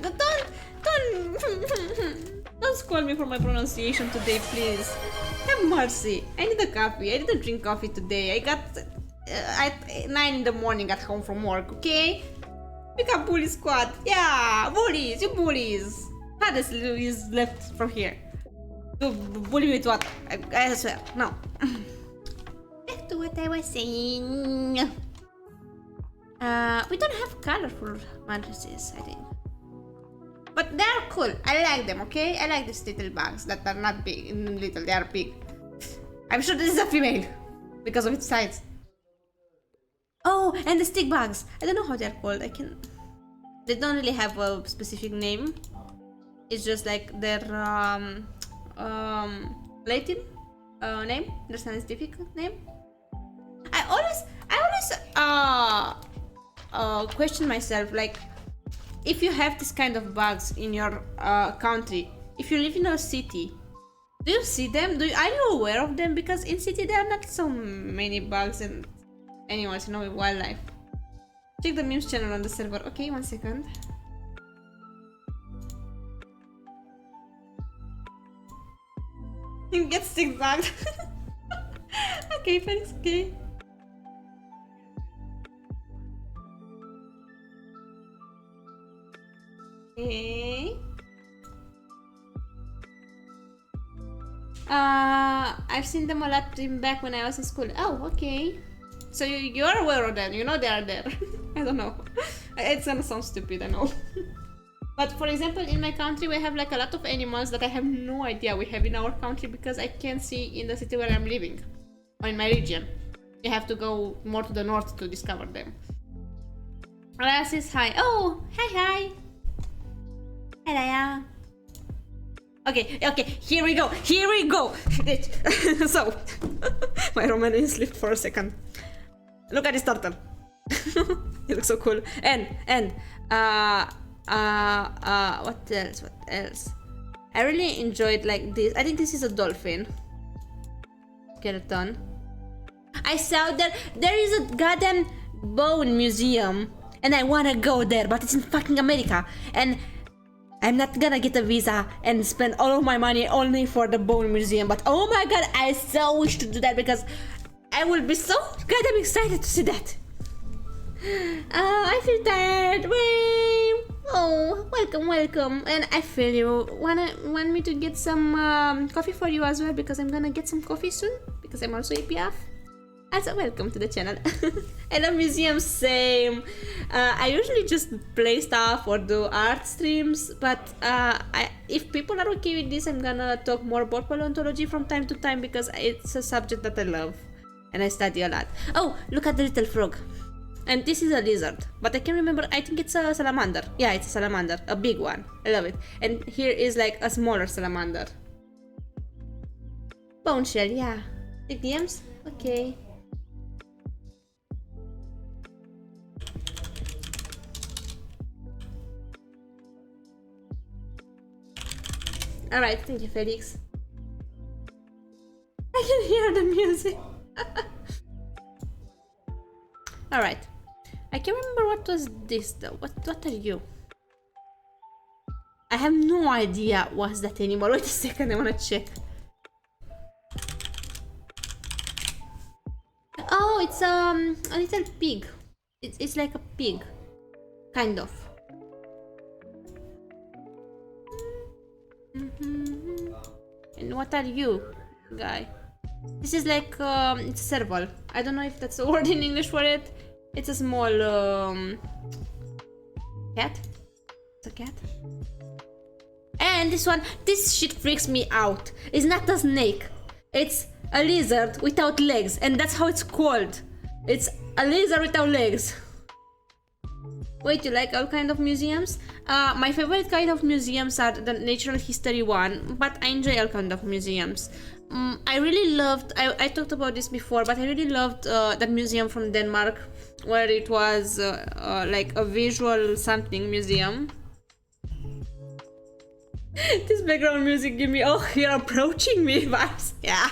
Don't scold me for my pronunciation today, please. Have mercy. I need a coffee. I didn't drink coffee today. I got at 9 in the morning at home from work, okay? Pick up bully squad. Yeah, bullies, you bullies. Hades is left from here. To bully with what? I swear, no. Back to what I was saying. We don't have colorful mattresses, I think. But they're cool. I like them, okay? I like these little bugs that are not big, little, they are big. I'm sure this is a female because of its size. Oh, and the stick bugs. I don't know how they're called. They don't really have a specific name. It's just like their Latin name, their scientific name. I always question myself, like, if you have this kind of bugs in your country, if you live in a city, do you see them? Are you aware of them? Because in city there are not so many bugs and animals, you know, with wildlife. Check the memes channel on the server. Okay, 1 second. You get stick bugged. Okay, thanks, okay. Okay. I've seen them a lot back when I was in school. Oh, okay. So you're aware of them, you know they are there. I don't know. It's gonna sound stupid, I know. But for example, in my country we have like a lot of animals that I have no idea we have in our country because I can't see in the city where I'm living. Or in my region. You have to go more to the north to discover them. Raya says hi. Oh, hi. Hi, Raya. Okay, here we go. So, my Romanian slipped for a second. Look at this turtle. He looks so cool. And what else? I really enjoyed like this. I think this is a dolphin. Skeleton. I saw there is a goddamn bone museum and I wanna go there, but it's in fucking America and I'm not gonna get a visa and spend all of my money only for the bone museum. But oh my god, I so wish to do that because I will be so goddamn excited to see that. I feel tired. Wait. Oh, welcome. And I feel you. Want me to get some coffee for you as well because I'm gonna get some coffee soon because I'm also APF. Also, welcome to the channel. I love museums, same. I usually just play stuff or do art streams, but if people are okay with this, I'm gonna talk more about paleontology from time to time because it's a subject that I love and I study a lot. Oh, look at the little frog. And this is a lizard, but I can't remember. I think it's a salamander. Yeah, it's a salamander, a big one. I love it. And here is like a smaller salamander. Bone shell, yeah. Big DMs? Okay. Alright, thank you, Felix. I can hear the music. Alright. I can't remember what was this though. What are you? I have no idea what's that anymore. Wait a second, I wanna check. Oh, it's a little pig. It's like a pig. Kind of. And what are you, guy? This is like it's a serval. I don't know if that's a word in English for it. It's a small cat. It's a cat. And this shit freaks me out. It's not a snake. It's a lizard without legs, and that's how it's called. It's a lizard without legs. Wait, you like all kind of museums? My favorite kind of museums are the natural history one, but I enjoy all kind of museums. I really loved, I talked about this before, but I really loved that museum from Denmark, where it was like a visual something museum. This background music give me, oh, you're approaching me vibes. Yeah.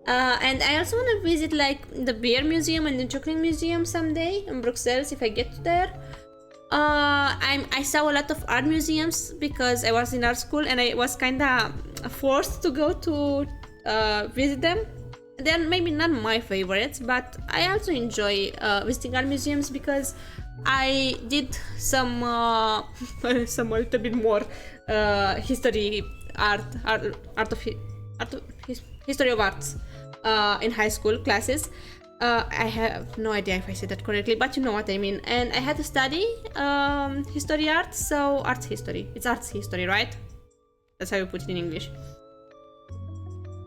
And I also want to visit like the beer museum and the chocolate museum someday in Brussels if I get there. I saw a lot of art museums because I was in art school and I was kinda forced to go to visit them. They're maybe not my favorites, but I also enjoy visiting art museums because I did some a little bit more history history of arts in high school classes. I have no idea if I said that correctly, but you know what I mean. And I had to study history arts, so arts history. It's arts history, right? That's how you put it in English.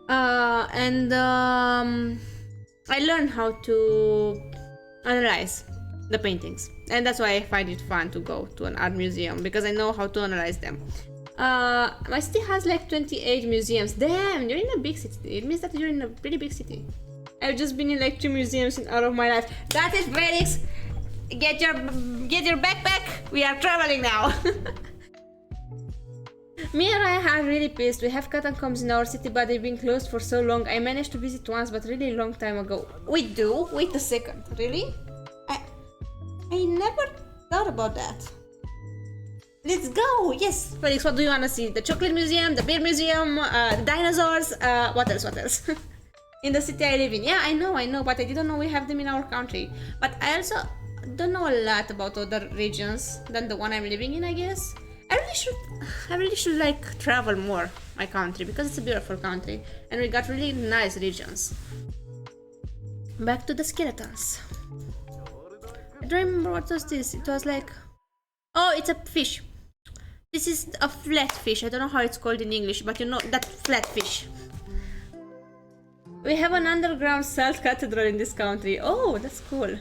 I learned how to analyze the paintings, and that's why I find it fun to go to an art museum because I know how to analyze them. My city has like 28 museums. Damn, you're in a big city. It means that you're in a pretty big city. I've just been in like 2 museums out of my life. That is Felix. Get your backpack. We are traveling now. Me and I are really pissed. We have catacombs in our city, but they've been closed for so long. I managed to visit once, but really long time ago. We do? Wait a second. Really? I never thought about that. Let's go! Yes! Felix, what do you want to see? The chocolate museum, the beer museum, the dinosaurs, what else? In the city I live in. Yeah, I know, but I didn't know we have them in our country. But I also don't know a lot about other regions than the one I'm living in, I guess. I really should like travel more my country because it's a beautiful country and we got really nice regions. Back to the skeletons. I don't remember what was this. It was like, oh, it's a fish. This is a flat fish. I don't know how it's called in English, but you know that flat fish. We have an underground salt cathedral in this country. Oh, that's cool.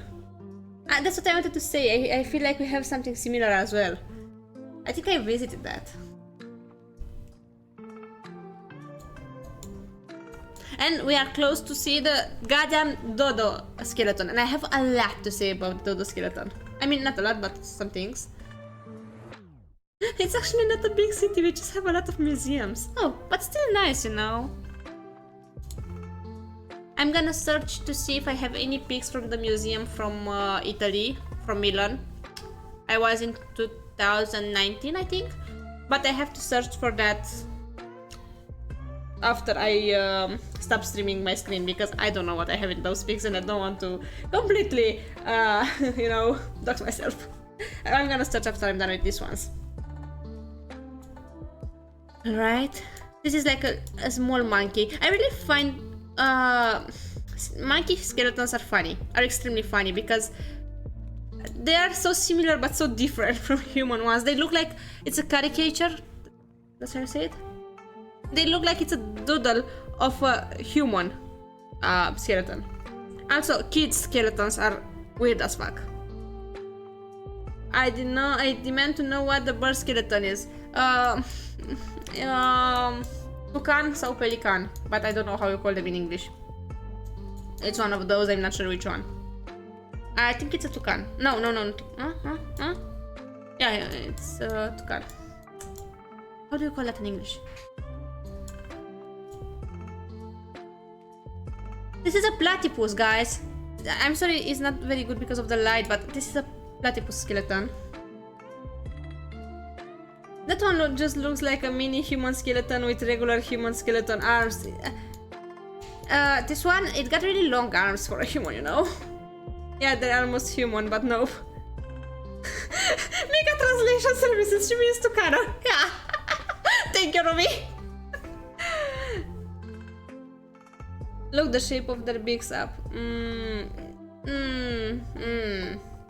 That's what I wanted to say. I feel like we have something similar as well. I think I visited that. And we are close to see the goddamn dodo skeleton. And I have a lot to say about dodo skeleton. I mean, not a lot, but some things. It's actually not a big city, we just have a lot of museums. Oh, but still nice, you know. I'm gonna search to see if I have any pics from the museum from Italy, from Milan. I was in 2019, I think. But I have to search for that after I stop streaming my screen because I don't know what I have in those pics and I don't want to completely, you know, dox myself. I'm gonna search after I'm done with these ones. Alright, this is like a small monkey. I really find monkey skeletons are extremely funny because they are so similar but so different from human ones. They look like it's a caricature. That's how I say it. They look like it's a doodle of a human skeleton. Also, kids' skeletons are weird as fuck. I demand to know what the bird skeleton is. Toucan sau pelican, but I don't know how you call them in English. It's one of those, I'm not sure which one. I think it's a toucan. No. Yeah, it's a toucan. How do you call that in English? This is a platypus, guys. I'm sorry, it's not very good because of the light, but this is a platypus skeleton. That one just looks like a mini human skeleton with regular human skeleton arms. This one, it got really long arms for a human, you know? Yeah, they're almost human, but no. Mika translation services, she means Tucano. Yeah. Thank you, Ruby. Look the shape of their beaks up. You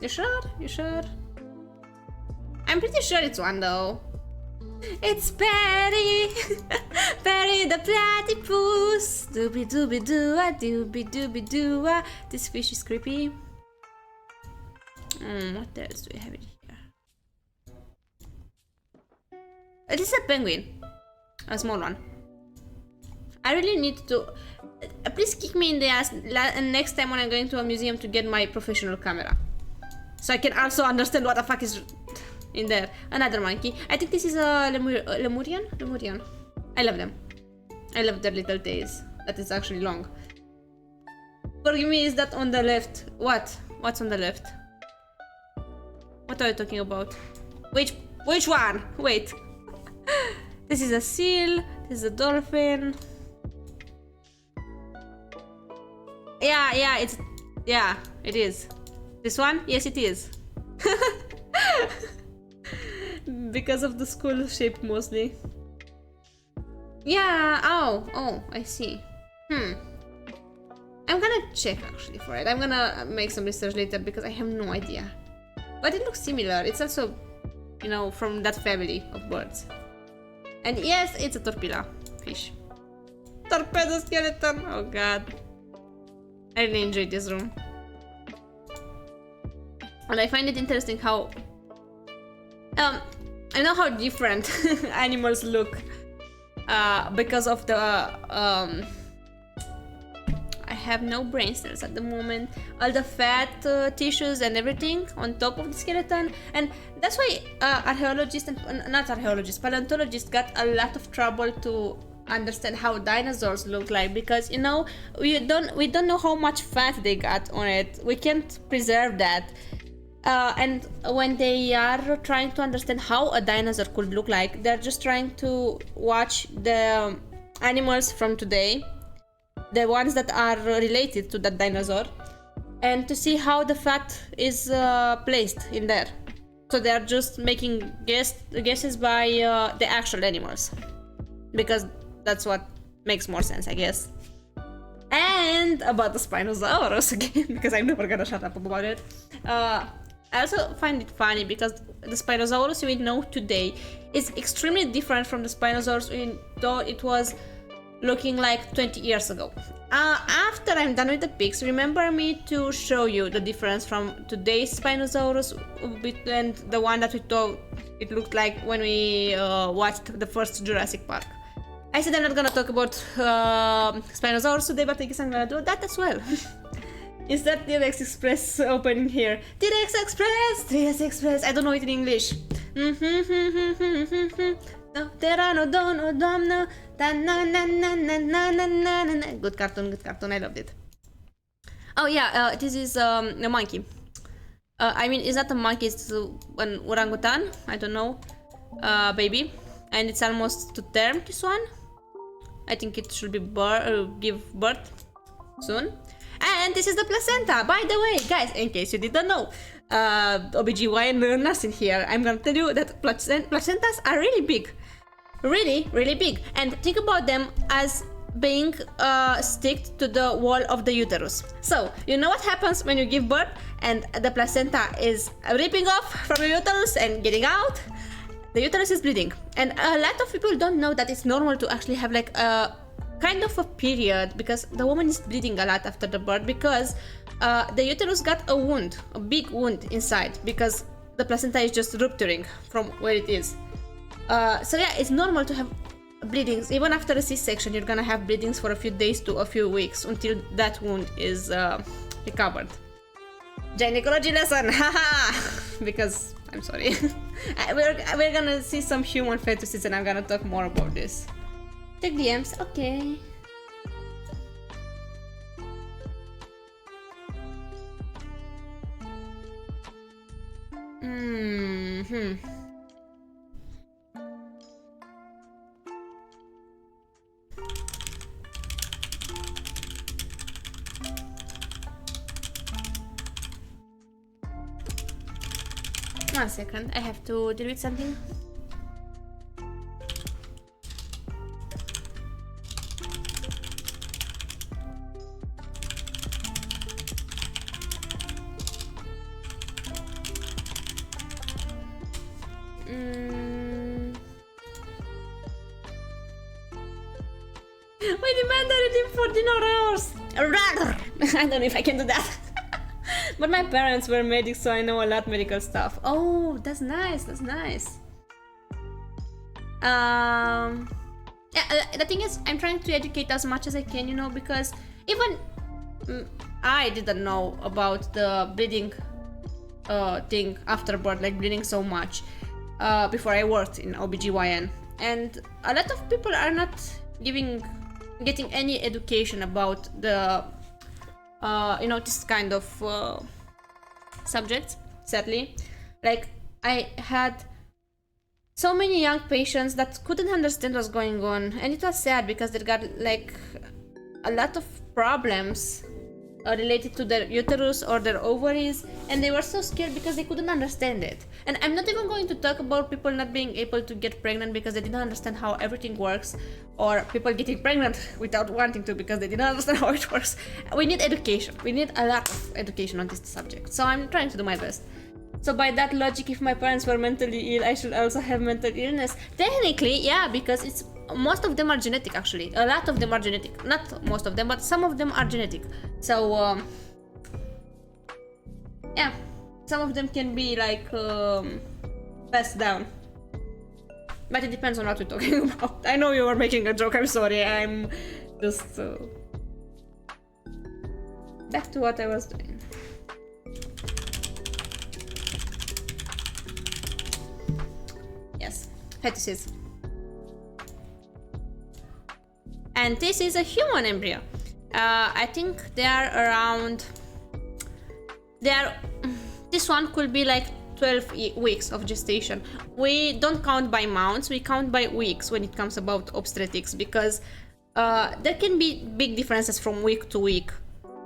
sure? You sure? I'm pretty sure it's one though. It's Perry! Perry the platypus! Doobie doobie doo-ah, doobie doobie doo-ah. This fish is creepy. What else do we have in here? This is a penguin. A small one. I really need to... please kick me in the ass next time when I'm going to a museum to get my professional camera. So I can also understand what the fuck is in there. Another monkey. I think this is a Lemurian. Lemurian. I love them. I love their little tails. That is actually long. Forgive me, is that on the left? What? What's on the left? What are you talking about? Which one? Wait. This is a seal. This is a dolphin. Yeah, it is. This one? Yes, it is. Because of the skull shape mostly. Yeah, oh, I see. I'm gonna check actually for it. I'm gonna make some research later because I have no idea. But it looks similar. It's also, you know, from that family of birds. And yes, it's a torpilla fish. Torpedo skeleton! Oh god. I really enjoyed this room. And I find it interesting how... I know how different animals look because of the... I have no brain cells at the moment. All the fat tissues and everything on top of the skeleton. And that's why archaeologists and... not archaeologists, paleontologists got a lot of trouble to understand how dinosaurs look like, because you know we don't know how much fat they got on it. We can't preserve that. And when they are trying to understand how a dinosaur could look like, they're just trying to watch the animals from today, the ones that are related to that dinosaur, and to see how the fat is placed in there. So they're just making guesses by the actual animals, because that's what makes more sense, I guess. And about the Spinosaurus again, because I'm never gonna shut up about it. I also find it funny because the Spinosaurus we know today is extremely different from the Spinosaurus we thought it was looking like 20 years ago. After I'm done with the pics, remember me to show you the difference from today's Spinosaurus and the one that we thought it looked like when we watched the first Jurassic Park. I said I'm not gonna talk about Spinosaurus today, but I guess I'm gonna do that as well. Is that T-Rex Express opening here? T-Rex Express! T-Rex Express! I don't know it in English. No, Terrano dono domno. Good cartoon, I loved it. Oh yeah, this is a monkey. I mean, it's not a monkey, it's an orangutan. I don't know. Baby. And it's almost to term, this one. I think it should be give birth soon. And this is the placenta, by the way, guys, in case you didn't know. OBGYN nurse in here, I'm gonna tell you that placentas are really big. Really, really big. And think about them as being sticked to the wall of the uterus. So, you know what happens when you give birth and the placenta is ripping off from the uterus and getting out? The uterus is bleeding. And a lot of people don't know that it's normal to actually have like a kind of a period, because the woman is bleeding a lot after the birth because the uterus got a wound, a big wound inside, because the placenta is just rupturing from where it is. So yeah, it's normal to have bleedings. Even after a C-section, you're gonna have bleedings for a few days to a few weeks until that wound is recovered. Gynecology lesson, haha! Because, I'm sorry. we're gonna see some human fetuses and I'm gonna talk more about this. Check DMs, okay. One second, I have to delete something. We demanded it in 14 hours! I don't know if I can do that. But my parents were medics, so I know a lot of medical stuff. Oh, that's nice, that's nice. Yeah, the thing is, I'm trying to educate as much as I can, you know, because even I didn't know about the bleeding thing after birth, like bleeding so much. before I worked in OBGYN. And a lot of people are not getting any education about the, this kind of subjects, sadly. Like, I had so many young patients that couldn't understand what's going on, and it was sad because they got like a lot of problems related to their uterus or their ovaries, and they were so scared because they couldn't understand it. And I'm not even going to talk about people not being able to get pregnant because they didn't understand how everything works, or people getting pregnant without wanting to because they didn't understand how it works. We need education. We need a lot of education on this subject. So I'm trying to do my best. So by that logic, if my parents were mentally ill, I should also have mental illness. Technically, yeah, because most of them are genetic actually. A lot of them are genetic. Not most of them, but some of them are genetic. So, yeah, some of them can be like passed down. But it depends on what we're talking about. I know you were making a joke, I'm sorry. I'm just... back to what I was doing. Yes, fetuses. And this is a human embryo. I think they are around... This one could be like 12 weeks of gestation. We don't count by months, we count by weeks when it comes about obstetrics, because there can be big differences from week to week.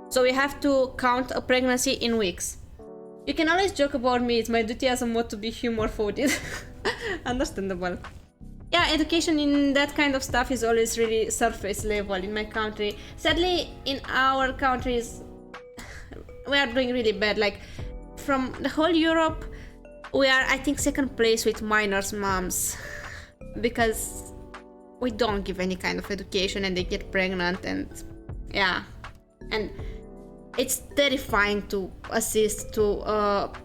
So we have to count a pregnancy in weeks. You can always joke about me, it's my duty as a mod to be humor-fooded. Understandable. Yeah, education in that kind of stuff is always really surface level in my country. Sadly, in our countries, we are doing really bad. Like, from the whole Europe, we are, I think, second place with minors' moms, because we don't give any kind of education and they get pregnant, and yeah, and it's terrifying to assist to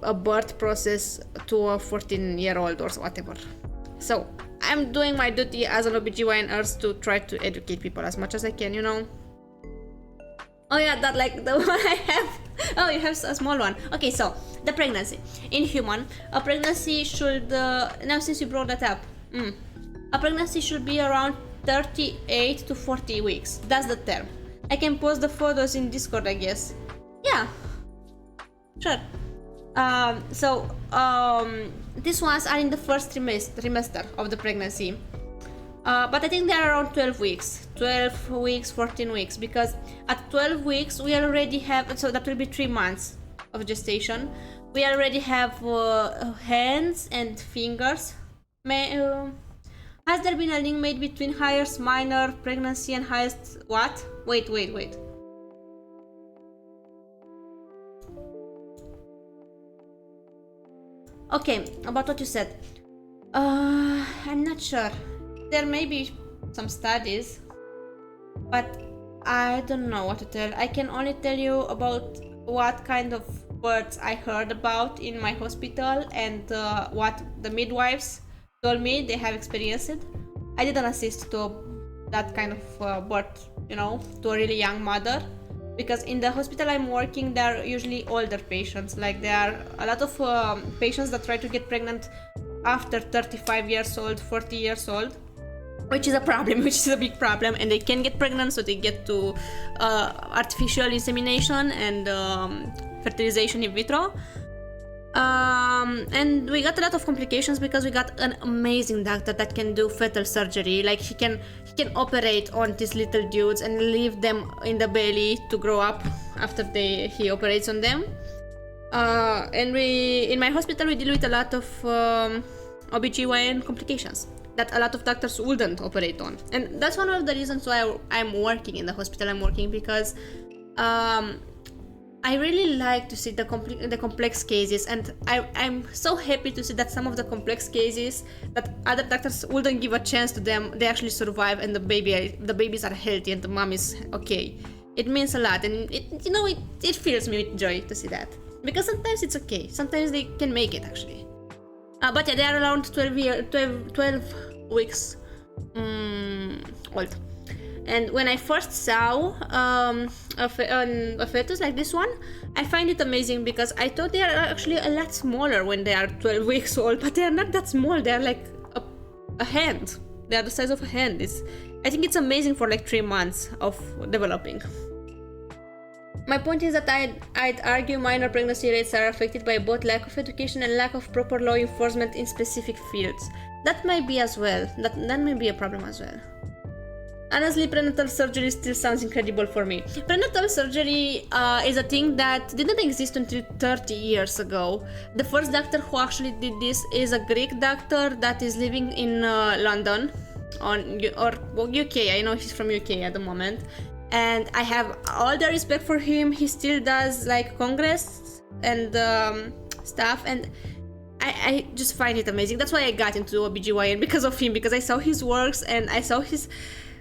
a birth process to a 14-year-old or whatever. So I'm doing my duty as an OBGYN nurse to try to educate people as much as I can, you know. Oh yeah, that like the one I have. Oh, you have a small one. Okay, so the pregnancy. In human, a pregnancy should, now since you brought that up, a pregnancy should be around 38 to 40 weeks. That's the term. I can post the photos in Discord, I guess. Yeah, sure. These ones are in the first trimester of the pregnancy. But I think they are around 12 weeks, 14 weeks, because at 12 weeks we already have, so that will be 3 months of gestation. We already have hands and fingers. Has there been a link made between highest minor pregnancy and highest what? Wait. Okay, about what you said. I'm not sure. There may be some studies, but I don't know what to tell. I can only tell you about what kind of births I heard about in my hospital and what the midwives told me they have experienced. I didn't assist to that kind of birth, you know, to a really young mother, because in the hospital I'm working, there are usually older patients. Like, there are a lot of patients that try to get pregnant after 35 years old, 40 years old, which is a problem, which is a big problem, and they can get pregnant, so they get to artificial insemination and fertilization in vitro. And we got a lot of complications because we got an amazing doctor that can do fetal surgery. Like, he can operate on these little dudes and leave them in the belly to grow up after he operates on them. And in my hospital we deal with a lot of OBGYN complications that a lot of doctors wouldn't operate on, and that's one of the reasons why I'm working in the hospital I'm working, because I really like to see the complex cases, and I'm so happy to see that some of the complex cases that other doctors wouldn't give a chance to them, they actually survive, and the babies are healthy and the mom is okay. It means a lot, and it fills me with joy to see that, because sometimes it's okay, sometimes they can make it actually. But yeah, they are around 12 weeks old. And when I first saw a fetus like this one, I find it amazing because I thought they are actually a lot smaller when they are 12 weeks old, but they are not that small. They are like a hand. They are the size of a hand. I think it's amazing for like 3 months of developing. My point is that I'd argue minor pregnancy rates are affected by both lack of education and lack of proper law enforcement in specific fields. That might be as well. That may be a problem as well. Honestly, prenatal surgery still sounds incredible for me. Prenatal surgery is a thing that didn't exist until 30 years ago. The first doctor who actually did this is a Greek doctor that is living in London or UK. I know he's from UK at the moment. And I have all the respect for him. He still does like congress and stuff, and I just find it amazing. That's why I got into OBGYN, because of him, because I saw his works and I saw his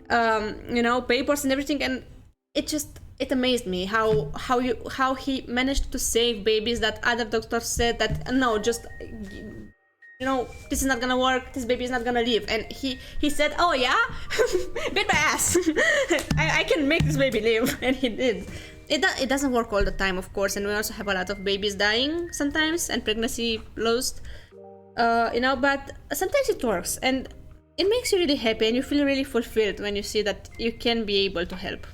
papers and everything, and it amazed me how he managed to save babies that other doctors said that no, just this is not gonna work, this baby is not gonna live, and he said, oh yeah, bet my ass, I can make this baby live, and he did. It doesn't work all the time, of course, and we also have a lot of babies dying sometimes and pregnancy lost, but sometimes it works, and it makes you really happy and you feel really fulfilled when you see that you can be able to help.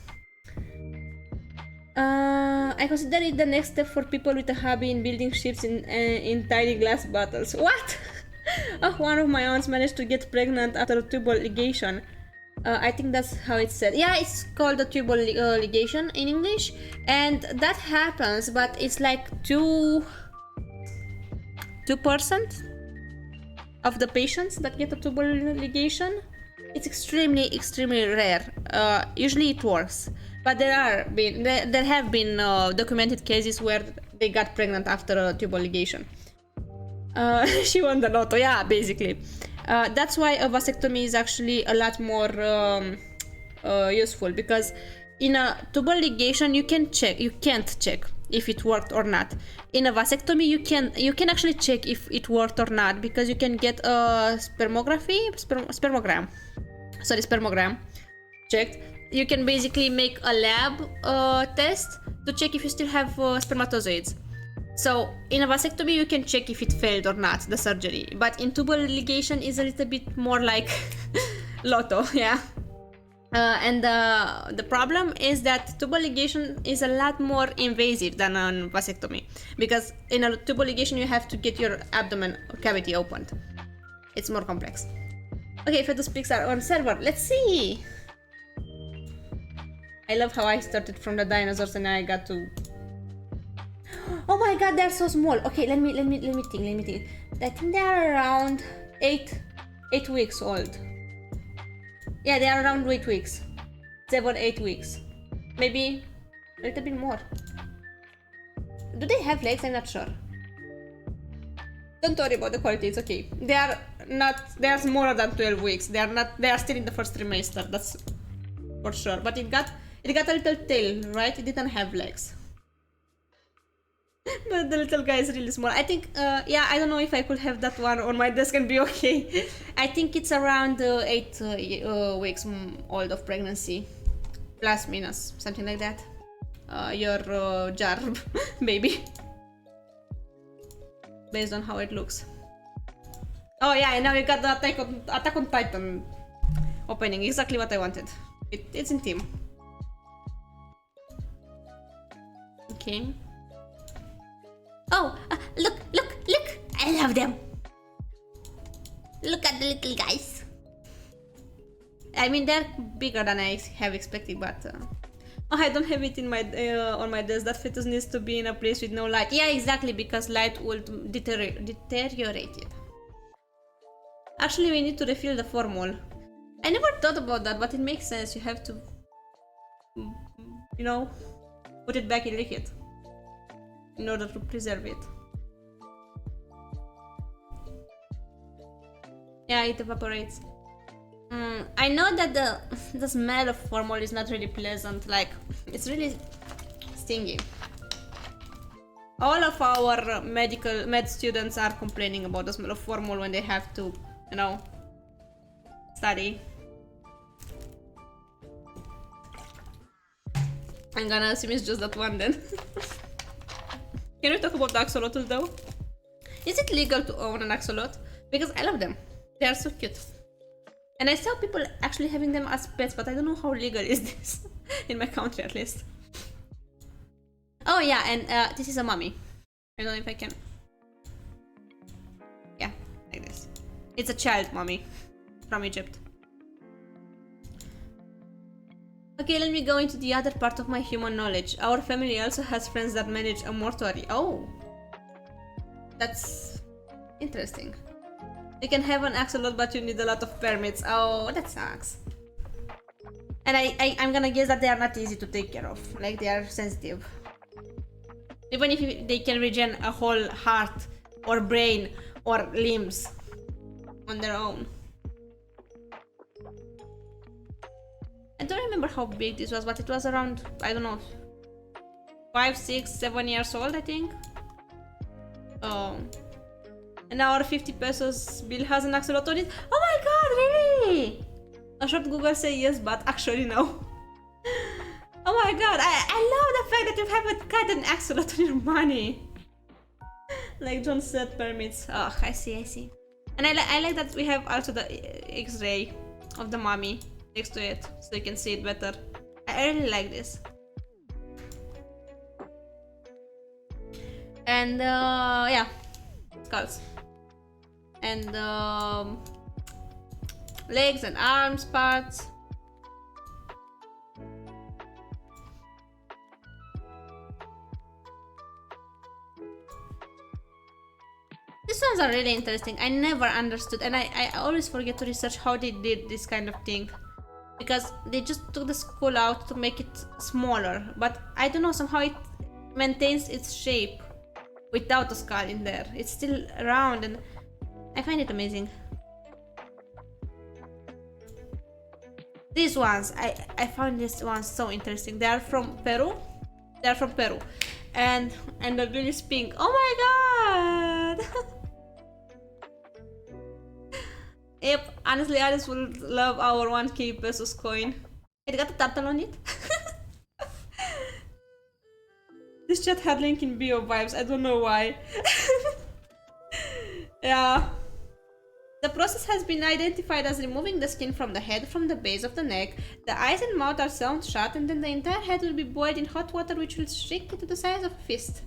I consider it the next step for people with a hobby in building ships in tiny glass bottles. What? One of my aunts managed to get pregnant after a tubal ligation. I think that's how it's said. Yeah, it's called a tubal ligation in English, and that happens, but it's like 2% of the patients that get a tubal ligation. It's extremely rare. Usually it works, but there have been documented cases where they got pregnant after a tubal ligation. She won the lotto, yeah, basically. That's why a vasectomy is actually a lot more useful, because in a tubal ligation you can't check if it worked or not. In a vasectomy you can actually check if it worked or not, because you can get a spermogram checked. You can basically make a lab test to check if you still have spermatozoids. So in a vasectomy you can check if it failed or not, the surgery, but in tubal ligation is a little bit more like lotto, yeah. And the problem is that tubal ligation is a lot more invasive than a vasectomy, because in a tubal ligation you have to get your abdomen cavity opened. It's more complex. Okay, fetus pics are on server. Let's see. I love how I started from the dinosaurs and I got to. Oh my god, they're so small. Okay, let me think. I think they are around 8 weeks old. Yeah, they are around 8 weeks. 7-8 weeks. Maybe a little bit more. Do they have legs? I'm not sure. Don't worry about the quality, it's okay. They are smaller than 12 weeks. They are still in the first trimester, that's for sure. But it got a little tail, right? It didn't have legs. But the little guy is really small. I think, I don't know if I could have that one on my desk and be okay. I think it's around 8 weeks old of pregnancy. Plus, minus, something like that. Your jar baby. Based on how it looks. Oh yeah, and now we got the Attack on Titan opening. Exactly what I wanted. It's in team. Okay. Oh, look! I love them. Look at the little guys. I mean, they're bigger than I have expected, but I don't have it in my on my desk. That fetus needs to be in a place with no light. Yeah, exactly, because light will deteriorate it. Actually, we need to refill the formol. I never thought about that, but it makes sense. You have to, put it back in liquid in order to preserve it. Yeah, it evaporates. I know that the smell of formol is not really pleasant, like, it's really stingy. All of our med students are complaining about the smell of formol when they have to, study. I'm gonna assume it's just that one then. Can we talk about the axolotl though? Is it legal to own an axolotl? Because I love them. They are so cute. And I saw people actually having them as pets, but I don't know how legal is this. In my country at least. Oh yeah, and this is a mummy. I don't know if I can... Yeah, like this. It's a child mummy from Egypt. Okay, let me go into the other part of my human knowledge. Our family also has friends that manage a mortuary. Oh! That's interesting. You can have an axolotl, but you need a lot of permits. Oh, that sucks. And I'm gonna guess that they are not easy to take care of. Like, they are sensitive. Even if they can regen a whole heart, or brain, or limbs on their own. I don't remember how big this was, but it was around, I don't know, 5, 6, 7 years old, I think. Oh. And our 50 pesos bill has an axolotl on it. Oh my god, really? A short Google say yes, but actually no. Oh my god, I love the fact that you haven't got an axolotl on your money. Like John said, permits. Oh, I see. And I like that we have also the X-ray of the mummy next to it, so you can see it better. I really like this. And yeah, skulls. And legs and arms parts. These ones are really interesting. I never understood, and I always forget to research how they did this kind of thing. Because they just took the skull out to make it smaller, but I don't know, somehow it maintains its shape without a skull in there. It's still round, and I find it amazing. These ones, I found these ones so interesting. They are from Peru. They are from Peru, and they're really pink. Oh my god! Yep, honestly, Alice would love our 1k pesos coin. It got a turtle on it. This chat had link in bio vibes, I don't know why. Yeah. The process has been identified as removing the skin from the head from the base of the neck. The eyes and mouth are sewn shut, and then the entire head will be boiled in hot water, which will shrink it to the size of a fist.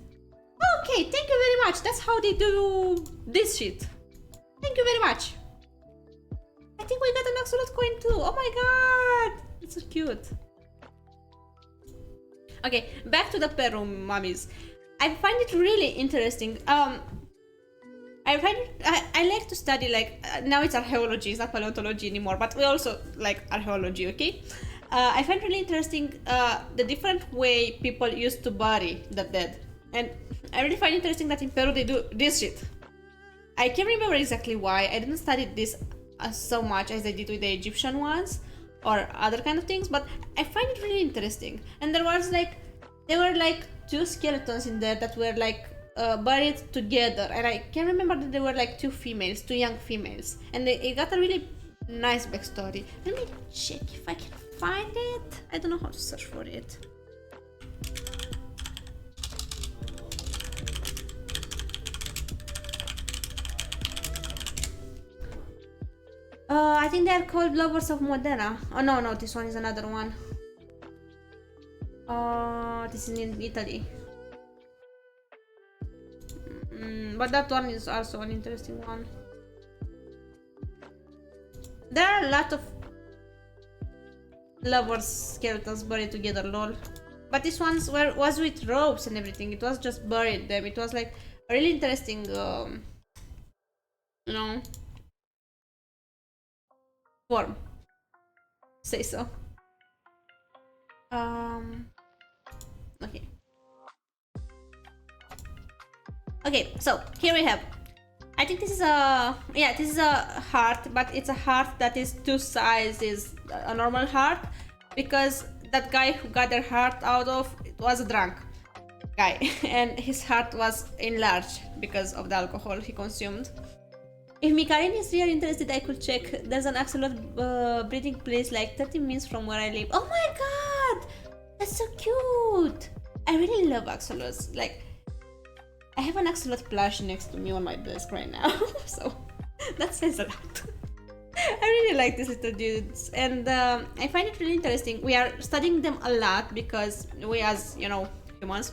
Okay, thank you very much. That's how they do this shit. Thank you very much. I think we got an axolotl coin too. Oh my god, it's so cute. Okay, back to the Peru mummies. I find it really interesting. I like to study, like, now it's archaeology, it's not paleontology anymore, but we also like archaeology, okay? I find really interesting the different way people used to bury the dead. And I really find interesting that in Peru they do this shit. I can't remember exactly why. I didn't study this so much as I did with the Egyptian ones or other kind of things, but I find it really interesting. And there were like 2 skeletons in there that were like buried together, and I can remember that they were like 2 young females, and it got a really nice backstory. Let me check if I can find it. I don't know how to search for it. I think they are called Lovers of Modena. Oh no, this one is another one. This is in Italy. But that one is also an interesting one. There are a lot of lovers skeletons buried together, lol. But this one was with ropes and everything. It was just buried them. It was like a really interesting, you know, form. Say so. Okay. Okay, so here we have. I think this is a heart, but it's a heart that is 2 sizes a normal heart, because that guy who got their heart out of it was a drunk guy, and his heart was enlarged because of the alcohol he consumed. If Mikarin is really interested, I could check. There's an axolotl breeding place like 30 minutes from where I live. Oh my god! That's so cute. I really love axolotls. Like, I have an axolotl plush next to me on my desk right now, so that says a lot. I really like these little dudes, and I find it really interesting. We are studying them a lot because we, as humans,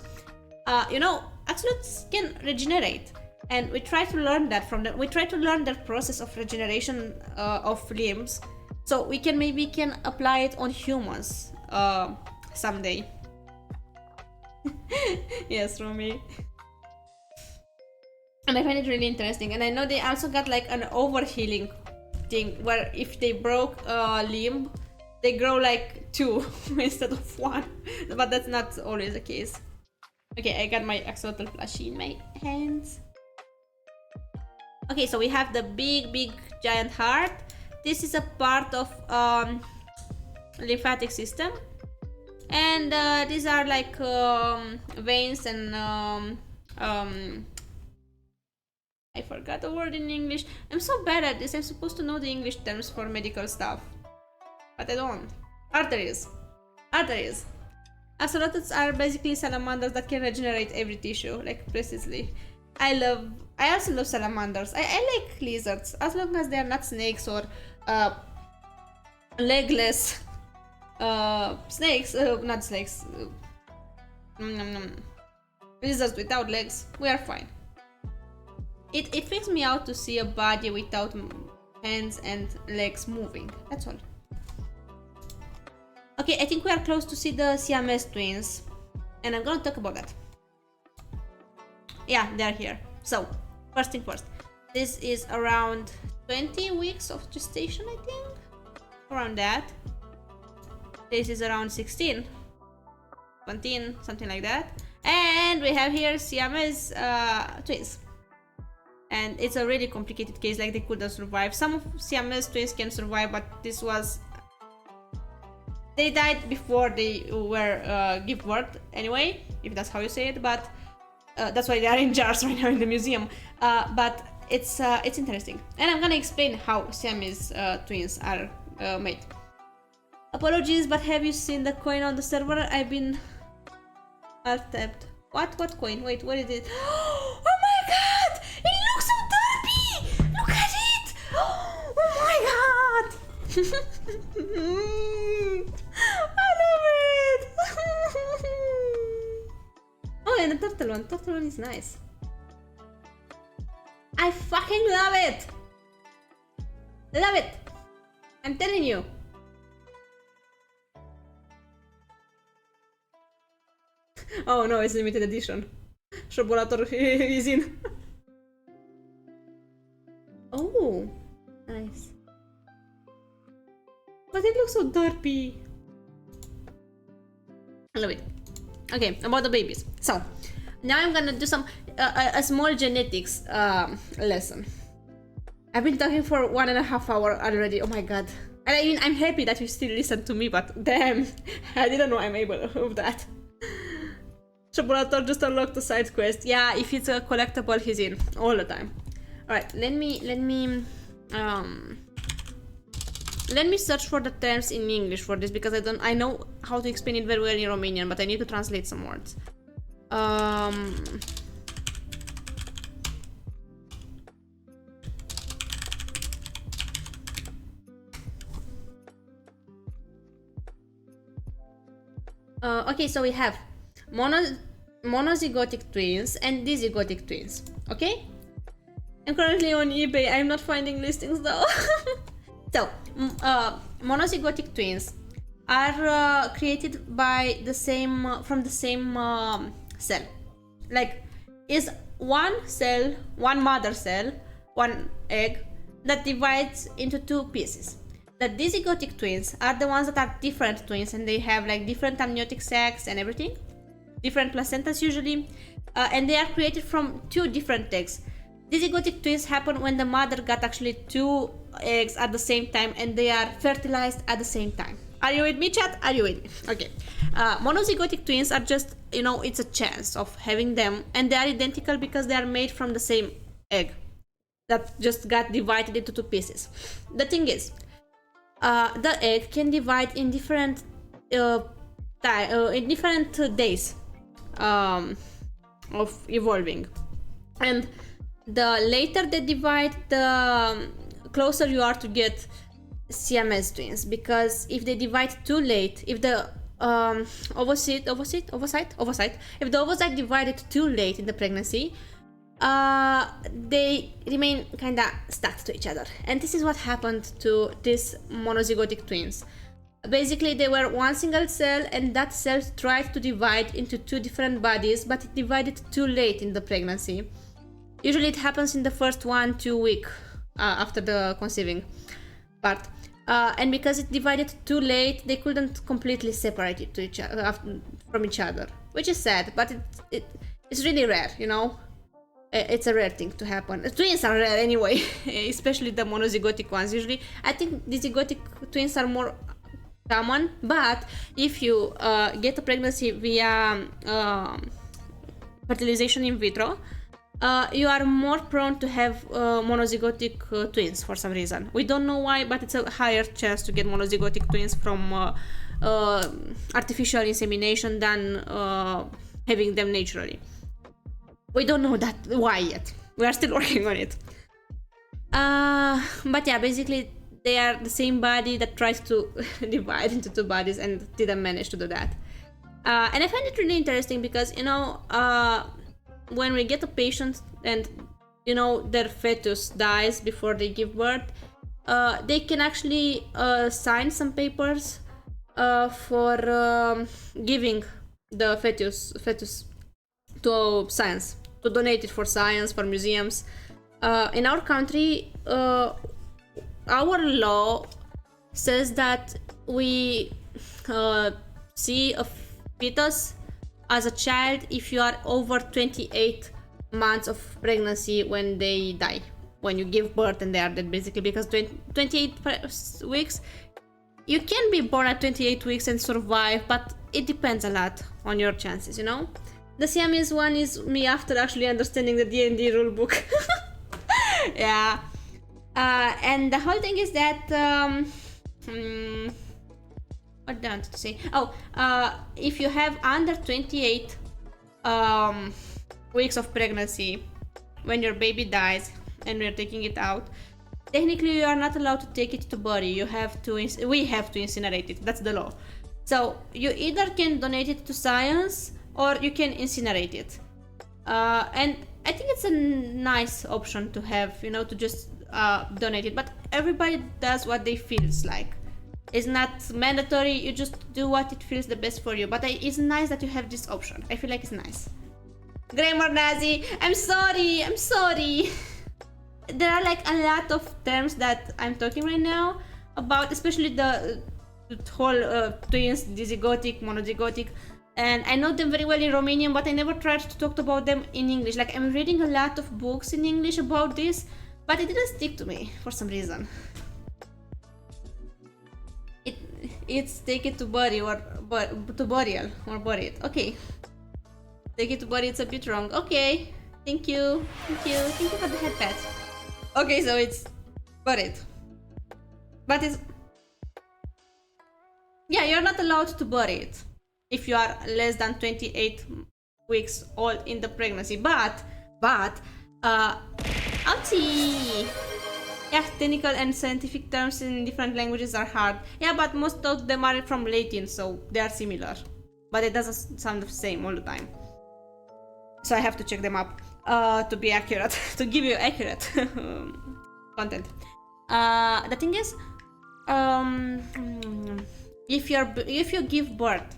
axolotls can regenerate, and we try to learn that from them. We try to learn that process of regeneration of limbs, so we can maybe apply it on humans someday. Yes, Romy. And I find it really interesting, and I know they also got like an overhealing thing where if they broke a limb, they grow like 2 instead of 1, but that's not always the case. Okay, I got my axolotl plushie in my hands. Okay, so we have the big giant heart. This is a part of lymphatic system, and these are like veins and I forgot the word in English. I'm so bad at this. I'm supposed to know the English terms for medical stuff, but I don't. Arteries. Arteries. Axolotls are basically salamanders that can regenerate every tissue, like precisely. I also love salamanders. I like lizards, as long as they are not snakes or legless snakes. Not snakes. Lizards without legs. We are fine. It freaks me out to see a body without hands and legs moving. That's all. Okay, I think we are close to see the Siamese twins, and I'm gonna talk about that. Yeah, they're here. So, first thing first. This is around 20 weeks of gestation, I think. Around that. This is around 16. 17, something like that. And we have here Siamese twins. And it's a really complicated case, like they couldn't survive. Some of Siamese twins can survive, but this was... They died before they were give birth, anyway, if that's how you say it, but that's why they are in jars right now in the museum. But it's interesting. And I'm gonna explain how Siamese twins are made. Apologies, but have you seen the coin on the server? I've been alt-tabbed. What coin? Wait, what is it? Oh my god! It looks so derpy! Look at it! Oh my god! I love it! Oh, and the turtle one. Turtle one is nice. I fucking love it! Love it! I'm telling you. Oh no, it's limited edition. Shobolator is in. Oh, nice. But it looks so derpy. I love it. Okay, about the babies. So, now I'm gonna do some a small genetics lesson. I've been talking for 1.5 hours already. Oh my god. And I mean, I'm happy that you still listen to me, but damn, I didn't know I'm able of that. Shobolator just unlocked the side quest. Yeah, if it's a collectible, he's in all the time. Alright, let me search for the terms in English for this, because I know how to explain it very well in Romanian, but I need to translate some words. Okay, so we have monozygotic twins and dizygotic twins. Okay? I'm currently on eBay. I'm not finding listings though. So, monozygotic twins are created by the same from the same cell. Like, is one cell, one mother cell, one egg that divides into 2 pieces. The dizygotic twins are the ones that are different twins, and they have like different amniotic sacs and everything, different placentas usually, and they are created from 2 different eggs. Dizygotic twins happen when the mother got actually 2 eggs at the same time and they are fertilized at the same time. Are you with me, chat? Are you with me? Okay. Monozygotic twins are just, it's a chance of having them, and they are identical because they are made from the same egg that just got divided into 2 pieces. The thing is, the egg can divide in different days of evolving, and the later they divide, the closer you are to get Siamese twins, because if they divide too late, if the ovocyte, if the ovocyte divided too late in the pregnancy, they remain kind of stuck to each other. And this is what happened to these monozygotic twins. Basically, they were one single cell, and that cell tried to divide into two different bodies, but it divided too late in the pregnancy. Usually it happens in the first 1-2 weeks after the conceiving part. And because it divided too late, they couldn't completely separate it to each other, from each other, which is sad, but it's really rare, you know? It's a rare thing to happen. Twins are rare anyway, especially the monozygotic ones. Usually, I think the zygotic twins are more common, but if you get a pregnancy via fertilization in vitro, you are more prone to have monozygotic twins for some reason. We don't know why, but it's a higher chance to get monozygotic twins from artificial insemination than having them naturally. We don't know that why yet. We are still working on it. But yeah, basically they are the same body that tries to divide into two bodies and didn't manage to do that. And I find it really interesting because, you know, when we get a patient and, you know, their fetus dies before they give birth, they can actually sign some papers for giving the fetus to science, to donate it for science, for museums. In our country, our law says that we see a fetus as a child if you are over 28 months of pregnancy when they die, when you give birth and they are dead, basically, because 28 weeks, you can be born at 28 weeks and survive, but it depends a lot on your chances, you know? The Siamese one is me after actually understanding the D&D rulebook. Yeah. And the whole thing is that what do I want to say? Oh, if you have under 28 weeks of pregnancy when your baby dies and we're taking it out, technically you are not allowed to take it to bury. We have to incinerate it. That's the law. So you either can donate it to science or you can incinerate it. And I think it's a nice option to have, you know, to just donate it. But everybody does what they feels like. It's not mandatory, you just do what it feels the best for you. But it's nice that you have this option. I feel like it's nice. Grammar Nazi, I'm sorry. There are like a lot of terms that I'm talking right now about, especially the whole twins, dizygotic, monozygotic. And I know them very well in Romanian, but I never tried to talk about them in English. Like, I'm reading a lot of books in English about this, but it didn't stick to me for some reason. It's take it to bury or to burial or bury it. Okay. Take it to bury, it's a bit wrong. Okay. Thank you for the head pat. Okay, so it's buried. But it's... yeah, you're not allowed to bury it if you are less than 28 weeks old in the pregnancy. But, ouchie! Yeah, technical and scientific terms in different languages are hard. Yeah, but most of them are from Latin, so they are similar. But it doesn't sound the same all the time. So I have to check them up to be accurate, to give you accurate content. The thing is, if you give birth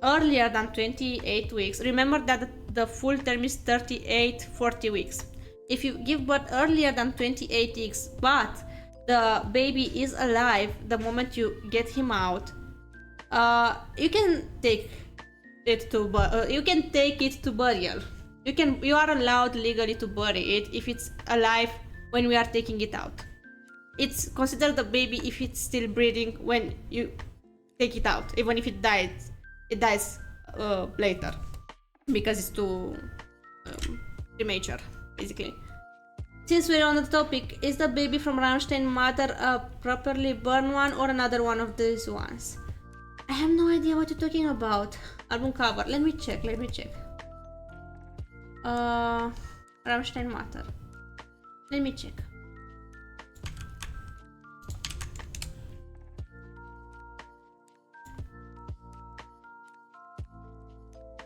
earlier than 28 weeks, remember that the full term is 38-40 weeks. If you give birth earlier than 28 weeks, but the baby is alive the moment you get him out, you can take it to burial. You are allowed legally to bury it if it's alive when we are taking it out. It's considered the baby if it's still breathing when you take it out, even if it dies later because it's too premature, basically. Since we're on the topic, is the baby from Rammstein mother a properly born one or another one of these ones? I have no idea what you're talking about. Album cover. Let me check. Rammstein Matter. Let me check.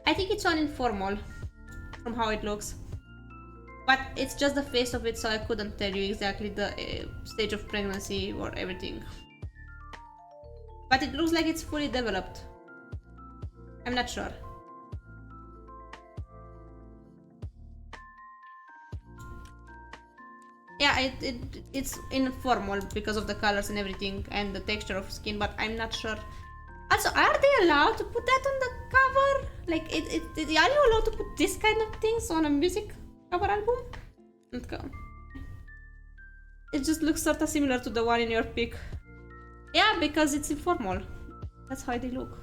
I think it's on informal from how it looks. But it's just the face of it, so I couldn't tell you exactly the stage of pregnancy or everything. But it looks like it's fully developed. I'm not sure. Yeah, it's informal because of the colors and everything and the texture of skin, but I'm not sure. Also, are they allowed to put that on the cover? Like, are you allowed to put this kind of things on a music cover album? Let's go. It just looks sort of similar to the one in your pic. Yeah, because it's informal. That's how they look.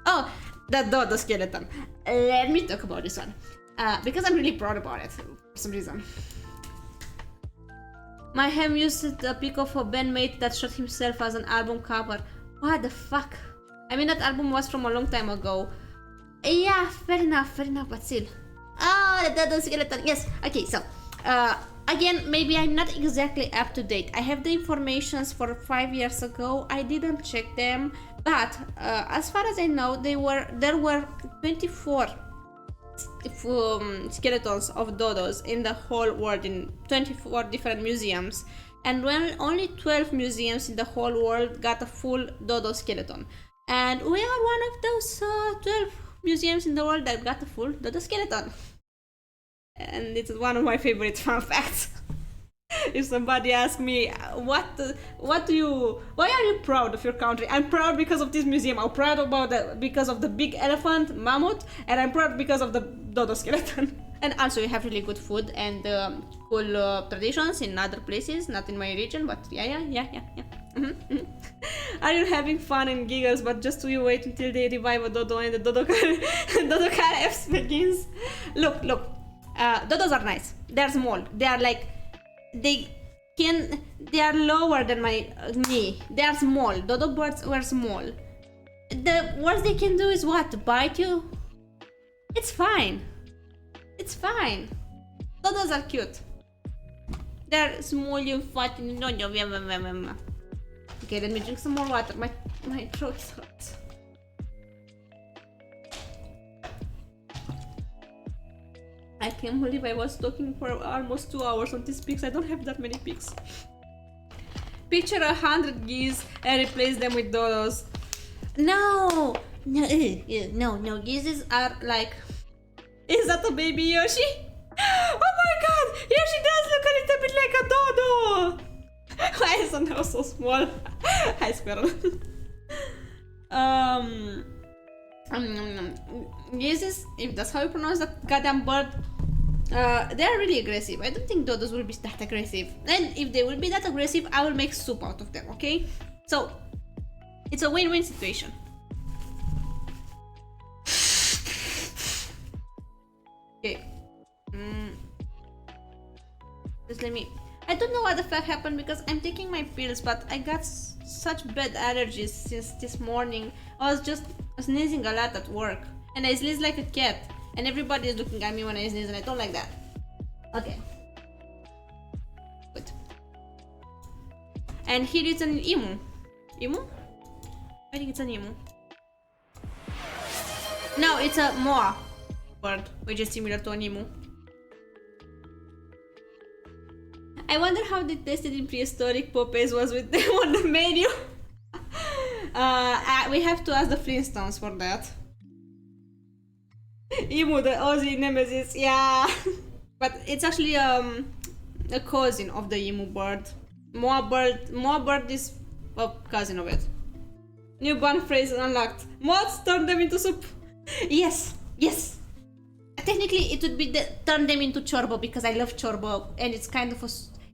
Oh, the dodo skeleton. Let me talk about this one. Because I'm really proud about it for some reason. My ham used a pic of a bandmate that shot himself as an album cover. What the fuck? I mean, that album was from a long time ago. Yeah, fair enough, but still. Oh, the skeleton. Yes. Okay, so again, maybe I'm not exactly up to date. I have the informations for 5 years ago. I didn't check them, but as far as I know, there were 24 skeletons of dodos in the whole world in 24 different museums, and when only 12 museums in the whole world got a full dodo skeleton, and we are one of those 12 museums in the world that got a full dodo skeleton. And it's one of my favorite fun facts. If somebody asks me why are you proud of your country? I'm proud because of this museum. I'm proud about because of the big elephant mammoth, and I'm proud because of the dodo skeleton. And also we have really good food and cool traditions in other places, not in my region, but yeah. Are you having fun and giggles, but just you wait until they revive a dodo and the dodo F begins? Look, dodos are nice. They're small. They are like, they are lower than my knee. They are small. Dodo birds were small. The worst they can do is what? To bite you? It's fine. Dodos are cute. They're small and fat. Okay, let me drink some more water. My throat hurts. I can't believe I was talking for almost 2 hours on these pics. I don't have that many pics. Picture 100 geese and replace them with dodos. No, geese are like... Is that a baby Yoshi? Oh my god, Yoshi does look a little bit like a dodo. Why is the nose so small? Hi, squirrel. Geese, if that's how you pronounce that goddamn bird, they are really aggressive. I don't think dodos will be that aggressive. And if they will be that aggressive, I will make soup out of them, okay? So, it's a win-win situation. Okay. Just let me... I don't know what the fuck happened because I'm taking my pills, but I got such bad allergies since this morning. I was just sneezing a lot at work, and I sneeze like a cat, and everybody is looking at me when I sneeze, and I don't like that. Okay. Good. And here is an emu. Emu? I think it's an emu. No, it's a moa bird, which is similar to an emu. I wonder how they tasted in prehistoric Popeyes was with them on the menu. We have to ask the Flintstones for that. Emu, the Aussie nemesis, yeah. But it's actually a cousin of the emu bird. Moa bird is a cousin of it. New bun phrase unlocked. Mods turn them into soup. Yes. Technically, it would be turn them into chorbo because I love chorbo, and it's kind of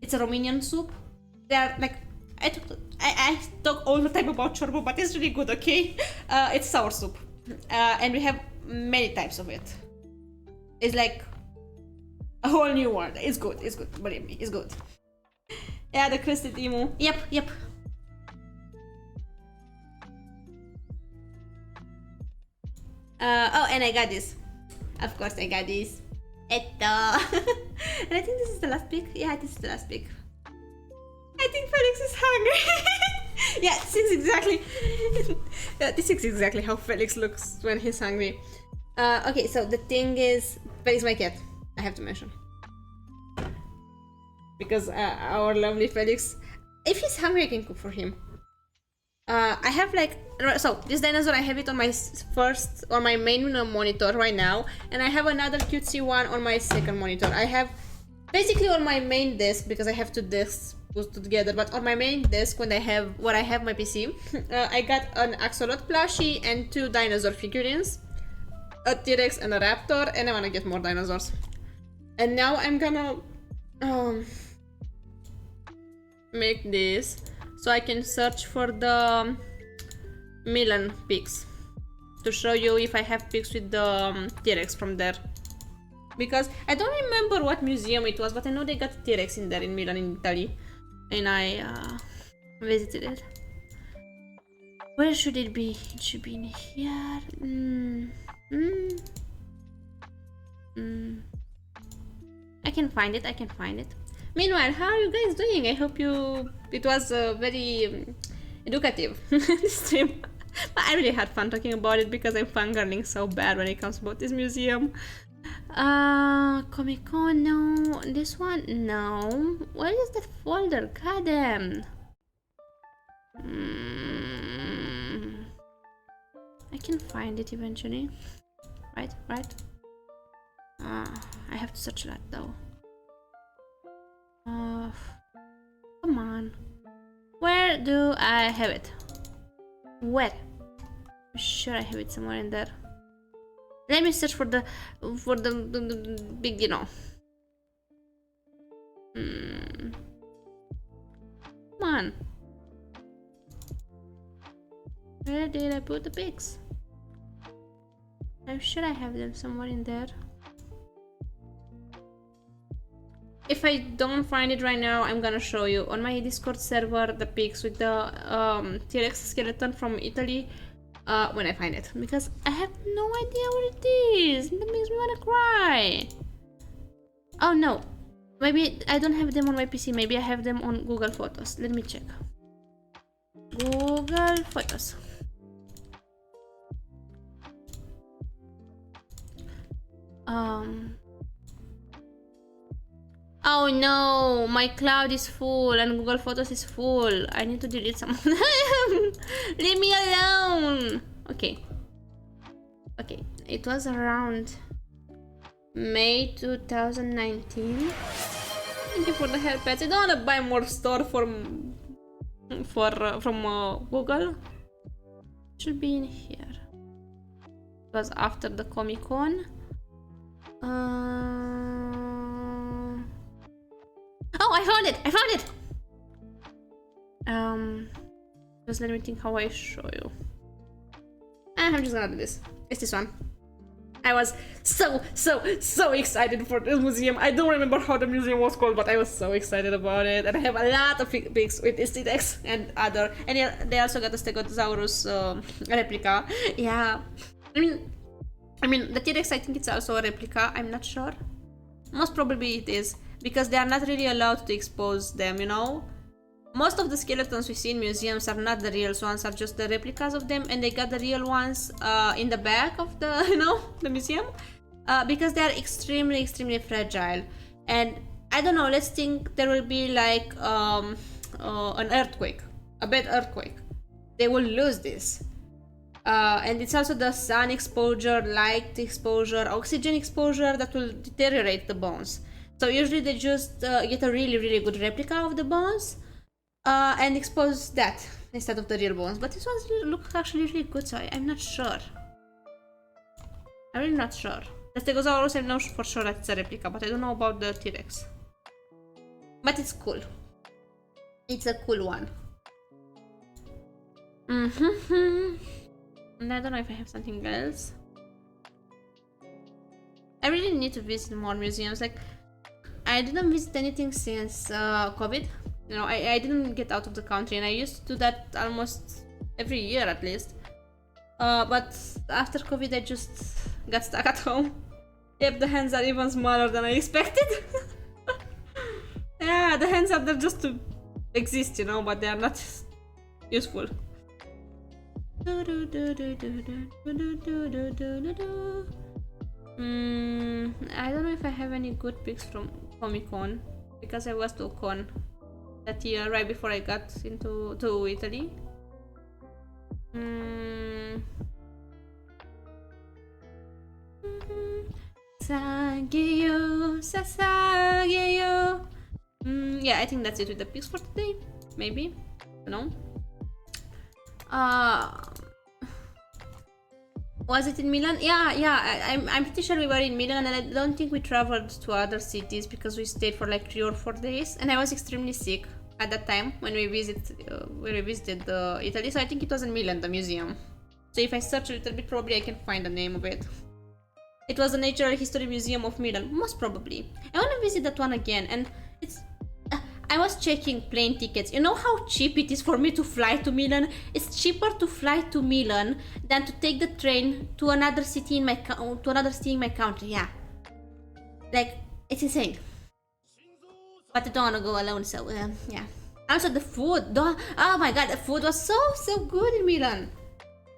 it's a Romanian soup. They are like, I talk all the time about chorbo, but it's really good, okay? It's sour soup, and we have many types of it. It's like a whole new world. It's good, believe me, it's good. Yeah, the crested emu. Yep. Oh, and I got this. Of course, I got this. Eto. And I think this is the last pick. Yeah, this is the last pick. I think Felix is hungry. Yeah, this is exactly. Yeah, this is exactly how Felix looks when he's hungry. Okay, so the thing is, Felix, my cat. I have to mention because our lovely Felix, if he's hungry, I can cook for him. I have like, so this dinosaur, I have it on my first, on my main monitor right now, and I have another cutesy one on my second monitor. I have basically on my main desk, because I have two desks put together, but on my main desk when I have my PC, I got an axolotl plushie and two dinosaur figurines, a T-Rex and a raptor, and I want to get more dinosaurs. And now I'm gonna make this so I can search for the Milan pics to show you if I have pics with the T-Rex from there. Because I don't remember what museum it was, but I know they got T-Rex in there in Milan, in Italy. And I visited it. Where should it be? It should be in here. I can find it, I can find it. Meanwhile, how are you guys doing? I hope it was very educative stream. But I really had fun talking about it because I'm fangirling so bad when it comes about this museum. Comic Con, no. This one, no. Where is that folder? God damn. I can find it eventually. Right. I have to search that though. Come on. Where do I have it? Where? I'm sure I have it somewhere in there. Let me search for the big, you know. Come on. Where did I put the pigs? I'm sure I have them somewhere in there. If I don't find it right now, I'm gonna show you on my Discord server the pics with the T-Rex skeleton from Italy when I find it, because I have no idea what it is. That makes me wanna cry. Oh no, maybe I don't have them on my PC. Maybe I have them on Google Photos. Let me check. Google Photos. Oh no, my cloud is full and Google Photos is full. I need to delete some of them. Leave me alone. Okay, it was around May 2019. Thank you for the help, pets. I don't want to buy more stuff from Google. Should be in here. It was after the Comic Con. Oh, I found it! Just let me think how I show you. I'm just gonna do this. It's this one. I was so excited for this museum. I don't remember how the museum was called, but I was so excited about it. And I have a lot of pics with this T-Rex and other. And yeah, they also got the Stegosaurus replica. Yeah. I mean, the T-Rex, I think it's also a replica. I'm not sure. Most probably it is, because they are not really allowed to expose them, you know? Most of the skeletons we see in museums are not the real ones, are just the replicas of them, and they got the real ones in the back of the, you know, the museum, because they are extremely fragile. And I don't know, let's think there will be like an earthquake, a bad earthquake. They will lose this. And it's also the sun exposure, light exposure, oxygen exposure that will deteriorate the bones. So usually they just get a really good replica of the bones and expose that instead of the real bones. But this ones look actually really good, so I'm not sure. I'm really not sure. The Stegosaurus, I know for sure that it's a replica, but I don't know about the T-Rex. But it's cool. It's a cool one. And I don't know if I have something else. I really need to visit more museums. Like, I didn't visit anything since COVID. You know, I didn't get out of the country, and I used to do that almost every year at least. But after COVID, I just got stuck at home. Yep, the hands are even smaller than I expected. Yeah, the hands are there just to exist, you know, but they are not useful. I don't know if I have any good picks from Comic-Con, because I was to Con that year right before I got to Italy. Sageyo, Sasageyo. Yeah, I think that's it with the picks for today. Maybe, I don't know. Was it in Milan? Yeah. I'm pretty sure we were in Milan, and I don't think we traveled to other cities because we stayed for like 3 or 4 days, and I was extremely sick at that time when we visited Italy. So I think it was in Milan, the museum. So if I search a little bit, probably I can find the name of it. It was the Natural History Museum of Milan, most probably. I want to visit that one again, and it's. I was checking plane tickets. You know how cheap it is for me to fly to Milan? It's cheaper to fly to Milan than to take the train to another city in my country. Yeah, like it's insane. But I don't want to go alone, so yeah. Also the food. Oh my god, the food was so good in Milan.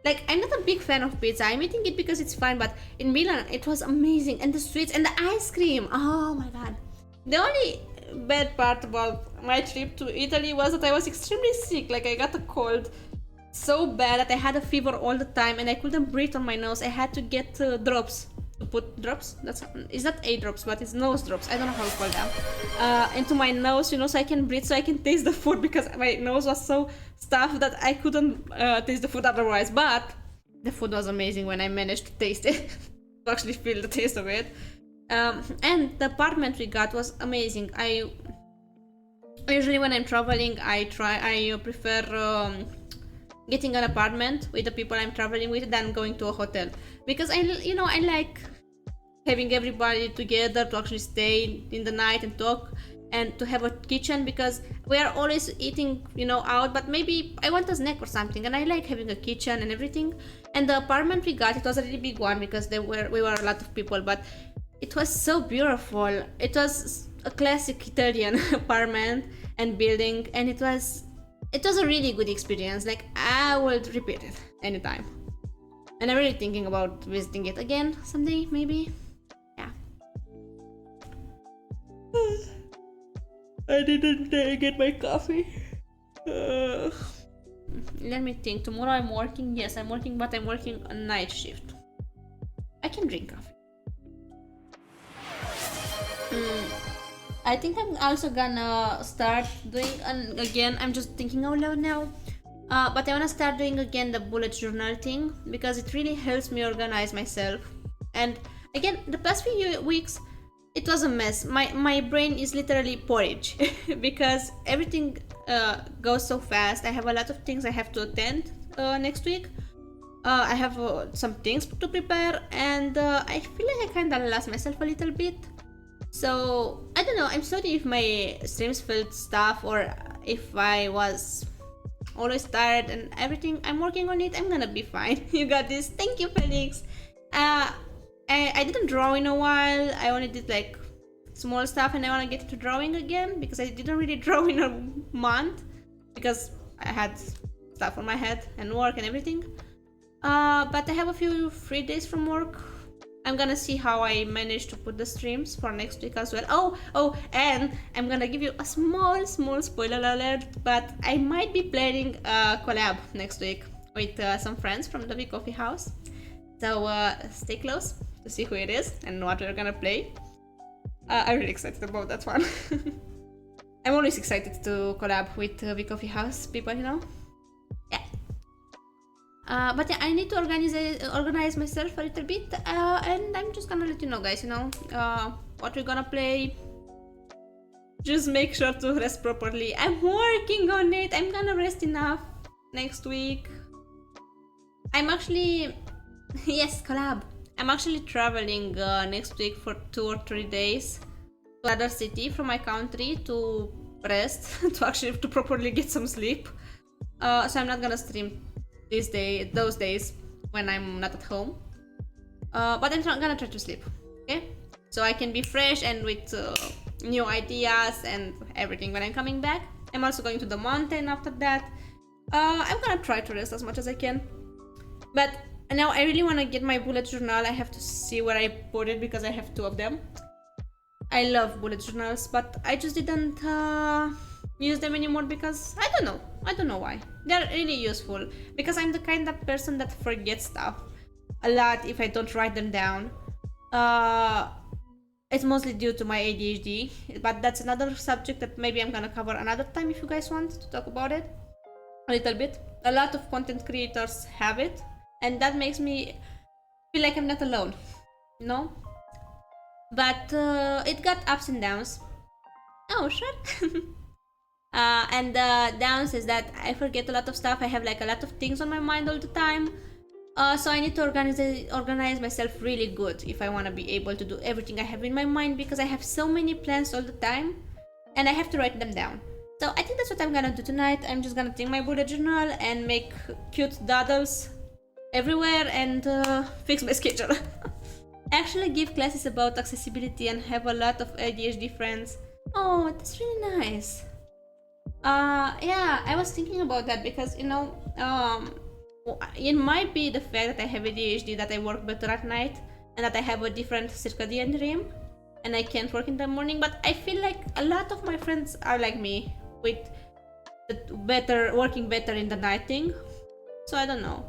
Like, I'm not a big fan of pizza. I'm eating it because it's fine, but in Milan it was amazing, and the sweets and the ice cream. Oh my god. The only bad part about my trip to Italy was that I was extremely sick. Like, I got a cold so bad that I had a fever all the time and I couldn't breathe on my nose. I had to get drops. To put drops? It's not eye drops, but it's nose drops. I don't know how to call them. Into my nose, you know, so I can breathe, so I can taste the food, because my nose was so stuffed that I couldn't taste the food otherwise. But the food was amazing when I managed to taste it. To actually feel the taste of it. And the apartment we got was amazing. I usually, when I'm traveling, I prefer getting an apartment with the people I'm traveling with than going to a hotel, because I like having everybody together to actually stay in the night and talk, and to have a kitchen, because we are always eating, out, but maybe I want a snack or something, and I like having a kitchen and everything. And the apartment we got, it was a really big one because we were a lot of people, but it was so beautiful. It was a classic Italian apartment and building, and it was a really good experience. Like, I would repeat it anytime. And I'm really thinking about visiting it again someday, maybe. Yeah. I didn't get my coffee. Let me think. Tomorrow I'm working. Yes, I'm working, but I'm working a night shift. I can drink coffee. I think I'm also gonna start doing, again, I'm just thinking out loud now, but I wanna start doing again the bullet journal thing, because it really helps me organize myself. And again, the past few weeks, it was a mess. My brain is literally porridge because everything goes so fast. I have a lot of things I have to attend next week. I have some things to prepare, and I feel like I kinda lost myself a little bit. So, I don't know, I'm sorry if my streams felt stuff, or if I was always tired and everything. I'm working on it. I'm gonna be fine. You got this. Thank you, Felix. I didn't draw in a while. I only did like small stuff, and I want to get into drawing again, because I didn't really draw in a month because I had stuff on my head and work and everything. But I have a few free days from work. I'm gonna see how I manage to put the streams for next week as well. Oh, and I'm gonna give you a small spoiler alert, but I might be planning a collab next week with some friends from the Coffee House. So stay close to see who it is and what we're gonna play. I'm really excited about that one. I'm always excited to collab with the Coffee House people, Yeah. But yeah, I need to organize myself a little bit, and I'm just gonna let you know, guys, what we're gonna play. Just make sure to rest properly. I'm working on it. I'm gonna rest enough next week. I'm actually... yes, collab. I'm actually traveling next week for 2 or 3 days to another city from my country to rest, to properly get some sleep. So I'm not gonna stream those days, when I'm not at home. But I'm gonna try to sleep, okay? So I can be fresh and with new ideas and everything when I'm coming back. I'm also going to the mountain after that. I'm gonna try to rest as much as I can. But now I really want to get my bullet journal. I have to see where I put it because I have 2 of them. I love bullet journals, but I just didn't use them anymore because I don't know why. They're really useful because I'm the kind of person that forgets stuff a lot if I don't write them down. It's mostly due to my ADHD, but that's another subject that maybe I'm gonna cover another time if you guys want to talk about it a little bit. A lot of content creators have it, and that makes me feel like I'm not alone, you know? But it got ups and downs. Oh, sure. And the downs is that I forget a lot of stuff. I have like a lot of things on my mind all the time. So I need to organize myself really good if I want to be able to do everything I have in my mind, because I have so many plans all the time and I have to write them down. So I think that's what I'm gonna do tonight. I'm just gonna take my bullet journal and make cute doodles everywhere and fix my schedule. Actually give classes about accessibility and have a lot of ADHD friends. Oh, that's really nice. Yeah, I was thinking about that because, you know, it might be the fact that I have ADHD that I work better at night and that I have a different circadian rhythm and I can't work in the morning, but I feel like a lot of my friends are like me with the working better in the night thing. So I don't know.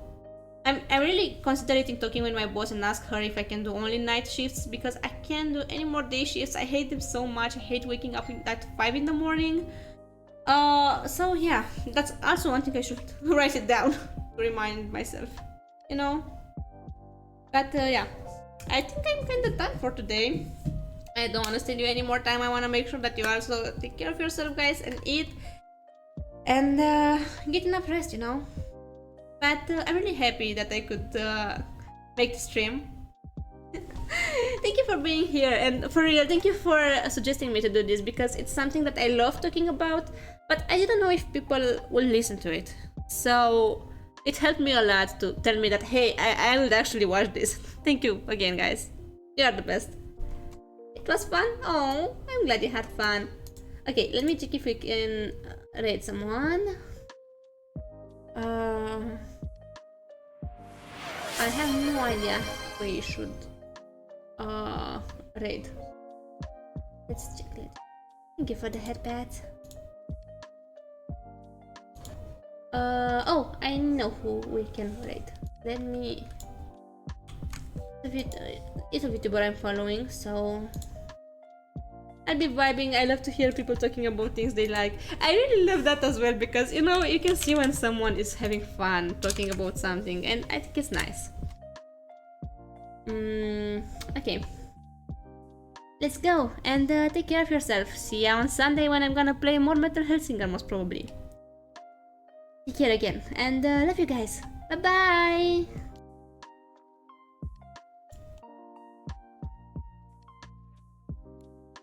I'm really considering talking with my boss and ask her if I can do only night shifts because I can't do any more day shifts. I hate them so much. I hate waking up at 5 in the morning. So yeah, that's also one thing I should write it down to remind myself, you know. But yeah, I think I'm kind of done for today. I don't want to steal you any more time. I want to make sure that you also take care of yourself, guys, and eat and get enough rest, you know. But I'm really happy that I could make the stream. Thank you for being here, and for real, thank you for suggesting me to do this because it's something that I love talking about, but I didn't know if people will listen to it. So it helped me a lot to tell me that, hey, I will actually watch this. Thank you again, guys. You are the best. It was fun. Oh, I'm glad you had fun. Okay, let me check if we can raid someone. I have no idea we should raid. Let's check it. Thank you for the headband. Oh, I know who we can raid. Let me. It's a VTuber I'm following, so I'll be vibing. I love to hear people talking about things they like. I really love that as well because, you know, you can see when someone is having fun talking about something, and I think it's nice. Okay. Let's go and take care of yourself. See ya on Sunday when I'm gonna play more Metal Hellsinger, most probably. Take care again, and love you guys. Bye bye!